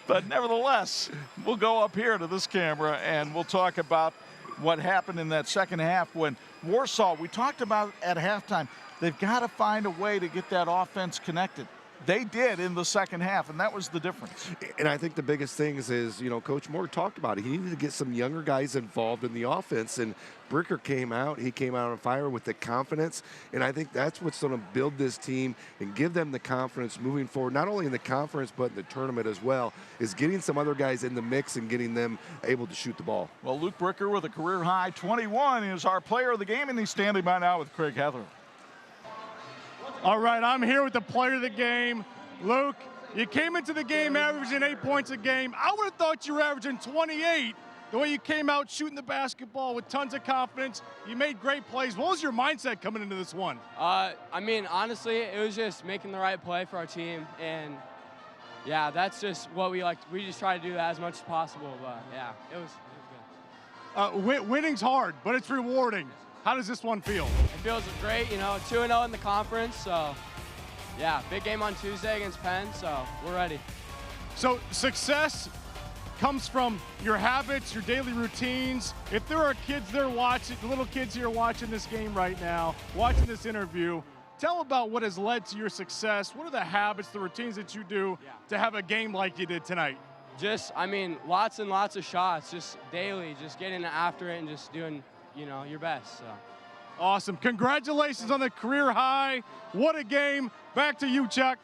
But nevertheless, we'll go up here to this camera and we'll talk about what happened in that second half when Warsaw, we talked about at halftime, they've got to find a way to get that offense connected. They did in the second half, and that was the difference. And I think the biggest thing is, you know, Coach Moore talked about it. He needed to get some younger guys involved in the offense, and Bricker came out. He came out on fire with the confidence, and I think that's what's going to build this team and give them the confidence moving forward, not only in the conference but in the tournament as well, is getting some other guys in the mix and getting them able to shoot the ball. Well, Luke Bricker with a career-high 21 is our player of the game, and he's standing by now with Craig Heather. All right, I'm here with the player of the game. Luke, you came into the game averaging 8 points a game. I would have thought you were averaging 28. The way you came out shooting the basketball with tons of confidence. You made great plays. What was your mindset coming into this one? I mean, honestly, it was just making the right play for our team. And, yeah, that's just what we like. We just try to do that as much as possible. But, yeah, it was good. Winning's hard, but it's rewarding. How does this one feel? It feels great, you know, 2-0 in the conference, so yeah, big game on Tuesday against Penn, so we're ready. So success comes from your habits, your daily routines. If there are kids there watching, little kids here watching this game right now, watching this interview, tell about what has led to your success. What are the habits, the routines that you do to have a game like you did tonight? Just, I mean, lots and lots of shots, just daily, just getting after it and just doing, you know, your best. So. Awesome. Congratulations on the career high. What a game. Back to you, Chuck.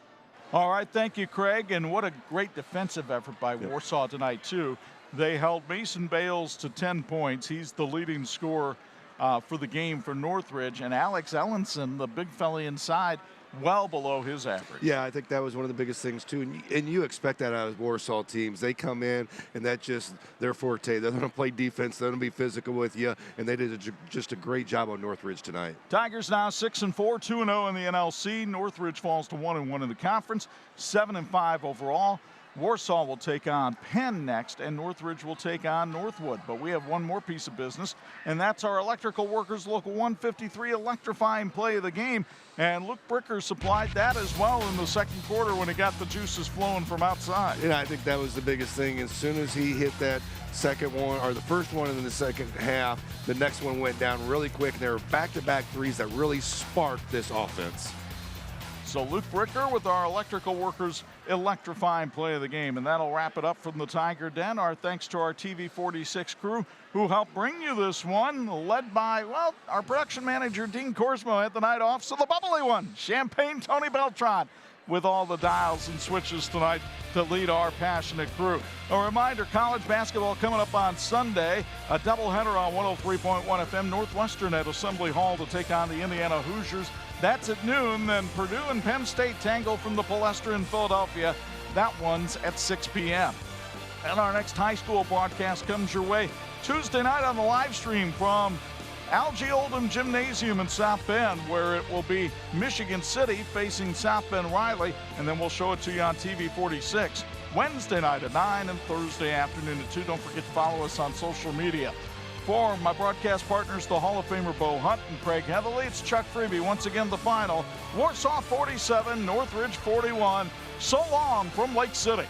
All right, thank you, Craig. And what a great defensive effort by Warsaw tonight, too. They held Mason Bales to 10 points. He's the leading scorer for the game for Northridge. And Alex Ellenson, the big fella inside, well below his average. Yeah, I think that was one of the biggest things, too. And you expect that out of Warsaw teams. They come in, and that's just their forte. They're going to play defense. They're going to be physical with you, and they did just a great job on Northridge tonight. Tigers now 6-4, 2-0 in the NLC. Northridge falls to 1-1 in the conference, 7-5 overall. Warsaw will take on Penn next, and Northridge will take on Northwood. But we have one more piece of business, and that's our Electrical Workers Local 153 electrifying play of the game. And Luke Bricker supplied that as well in the second quarter when he got the juices flowing from outside. Yeah, I think that was the biggest thing. As soon as he hit that second one, or the first one in the second half, the next one went down really quick, and there were back-to-back threes that really sparked this offense. So Luke Bricker with our Electrical Workers electrifying play of the game. And that'll wrap it up from the Tiger Den. Our thanks to our TV46 crew who helped bring you this one, led by, well, our production manager, Dean Korsmo, had the night off. So the bubbly one, Champagne Tony Beltran, with all the dials and switches tonight to lead our passionate crew. A reminder, college basketball coming up on Sunday. A doubleheader on 103.1 FM, Northwestern at Assembly Hall to take on the Indiana Hoosiers. That's at noon. Then Purdue and Penn State tangle from the Palestra in Philadelphia. That one's at 6 p.m. And our next high school broadcast comes your way Tuesday night on the live stream from Algie Oldham Gymnasium in South Bend, where it will be Michigan City facing South Bend Riley, and then we'll show it to you on TV46 Wednesday night at 9 and Thursday afternoon at 2. Don't forget to follow us on social media. For my broadcast partners, the Hall of Famer Bo Hunt and Craig Heatherly, it's Chuck Freeby. Once again, the final, Warsaw 47, Northridge 41. So long from Lake City.